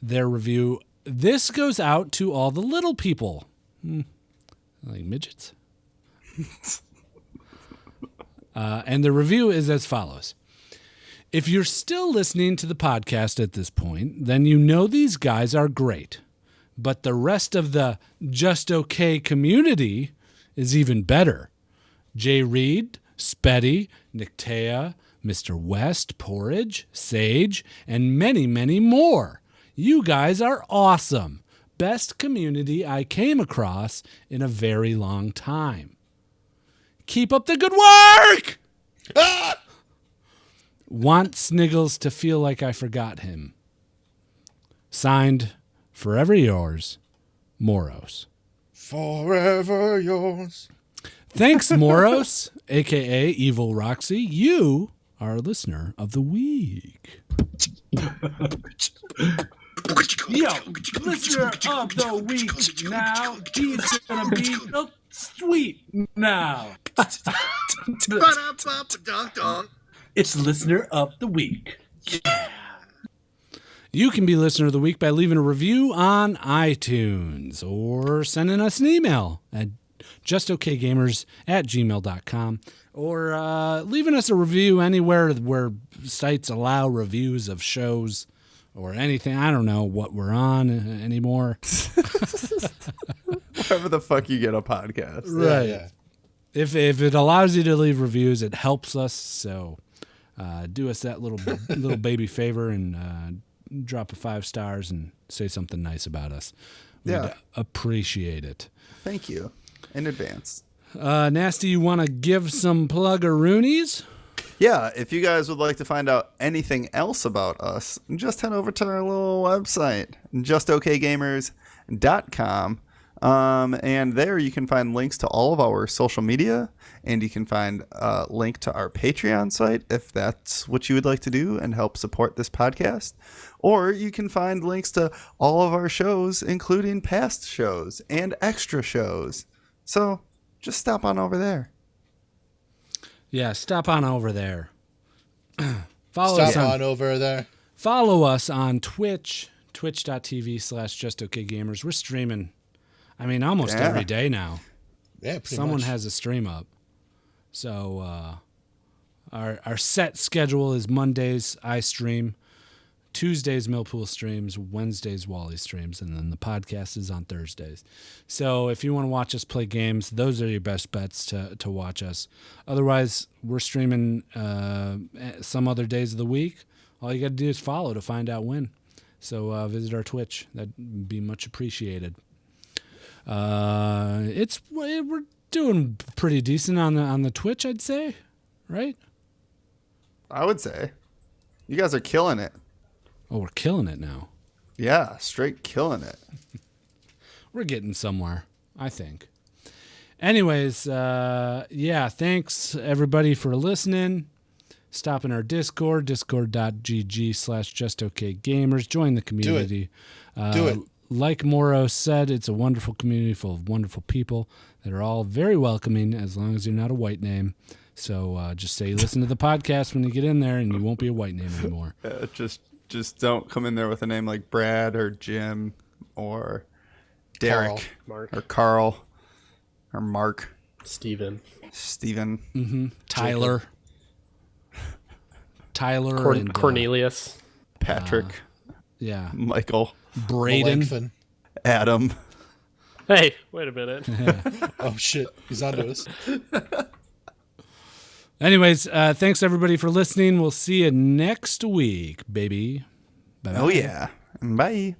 their review, "This goes out to all the little people." Like midgets. And the review is as follows. If you're still listening to the podcast at this point, then you know these guys are great. But the rest of the Just Okay community is even better. Jay Reed, Spetty, Nictea, Mr. West, Porridge, Sage, and many, many more. You guys are awesome. Best community I came across in a very long time. Keep up the good work! Want Sniggles to feel like I forgot him. Signed, forever yours, Moros. Forever yours. Thanks, Moros, a.k.a. Evilroxy. You are a listener of the week. Yo, listener of the week now. He's gonna be real sweet now. It's listener of the week. Yeah. You can be listener of the week by leaving a review on iTunes or sending us an email at justokgamers@gmail.com or leaving us a review anywhere where sites allow reviews of shows or anything. I don't know what we're on anymore. Wherever the fuck you get a podcast. Right. Yeah. If it allows you to leave reviews, it helps us. So do us that little baby favor and drop a 5 stars and say something nice about us. We'd appreciate it. Thank you in advance. Nasty, you want to give some plug-a-roonies? Yeah, if you guys would like to find out anything else about us, just head over to our little website, justokgamers.com. And there you can find links to all of our social media, and you can find a link to our Patreon site if that's what you would like to do and help support this podcast. Or you can find links to all of our shows, including past shows and extra shows. So just stop on over there. Yeah, stop on over there. Follow us on Twitch, twitch.tv/justokgamers. We're streaming, almost every day now. Yeah, pretty Someone much. has a stream up. So our set schedule is Mondays, I stream. Tuesdays, Millpool streams. Wednesdays, Wally streams. And then the podcast is on Thursdays. So if you want to watch us play games, those are your best bets to watch us. Otherwise, we're streaming some other days of the week. All you got to do is follow to find out when. So visit our Twitch. That'd be much appreciated. We're doing pretty decent on the Twitch, I'd say. Right? I would say. You guys are killing it. Oh, we're killing it now. Yeah, straight killing it. We're getting somewhere, I think. Anyways, thanks everybody for listening. Stop in our Discord, discord.gg/justokgamers. Join the community. Do it. Like Moro said, it's a wonderful community full of wonderful people that are all very welcoming as long as you're not a white name. So just say you listen to the podcast when you get in there, and you won't be a white name anymore. Just don't come in there with a name like Brad or Jim or Derek Carl, Mark. or Carl or Mark. Steven. Tyler. Tyler and Cornelius. Patrick. Yeah. Michael. Braden. Melanchthon. Adam. Hey, wait a minute. Oh shit, he's onto us. Anyways, thanks everybody for listening. We'll see you next week, baby. Bye-bye. Oh yeah. Bye.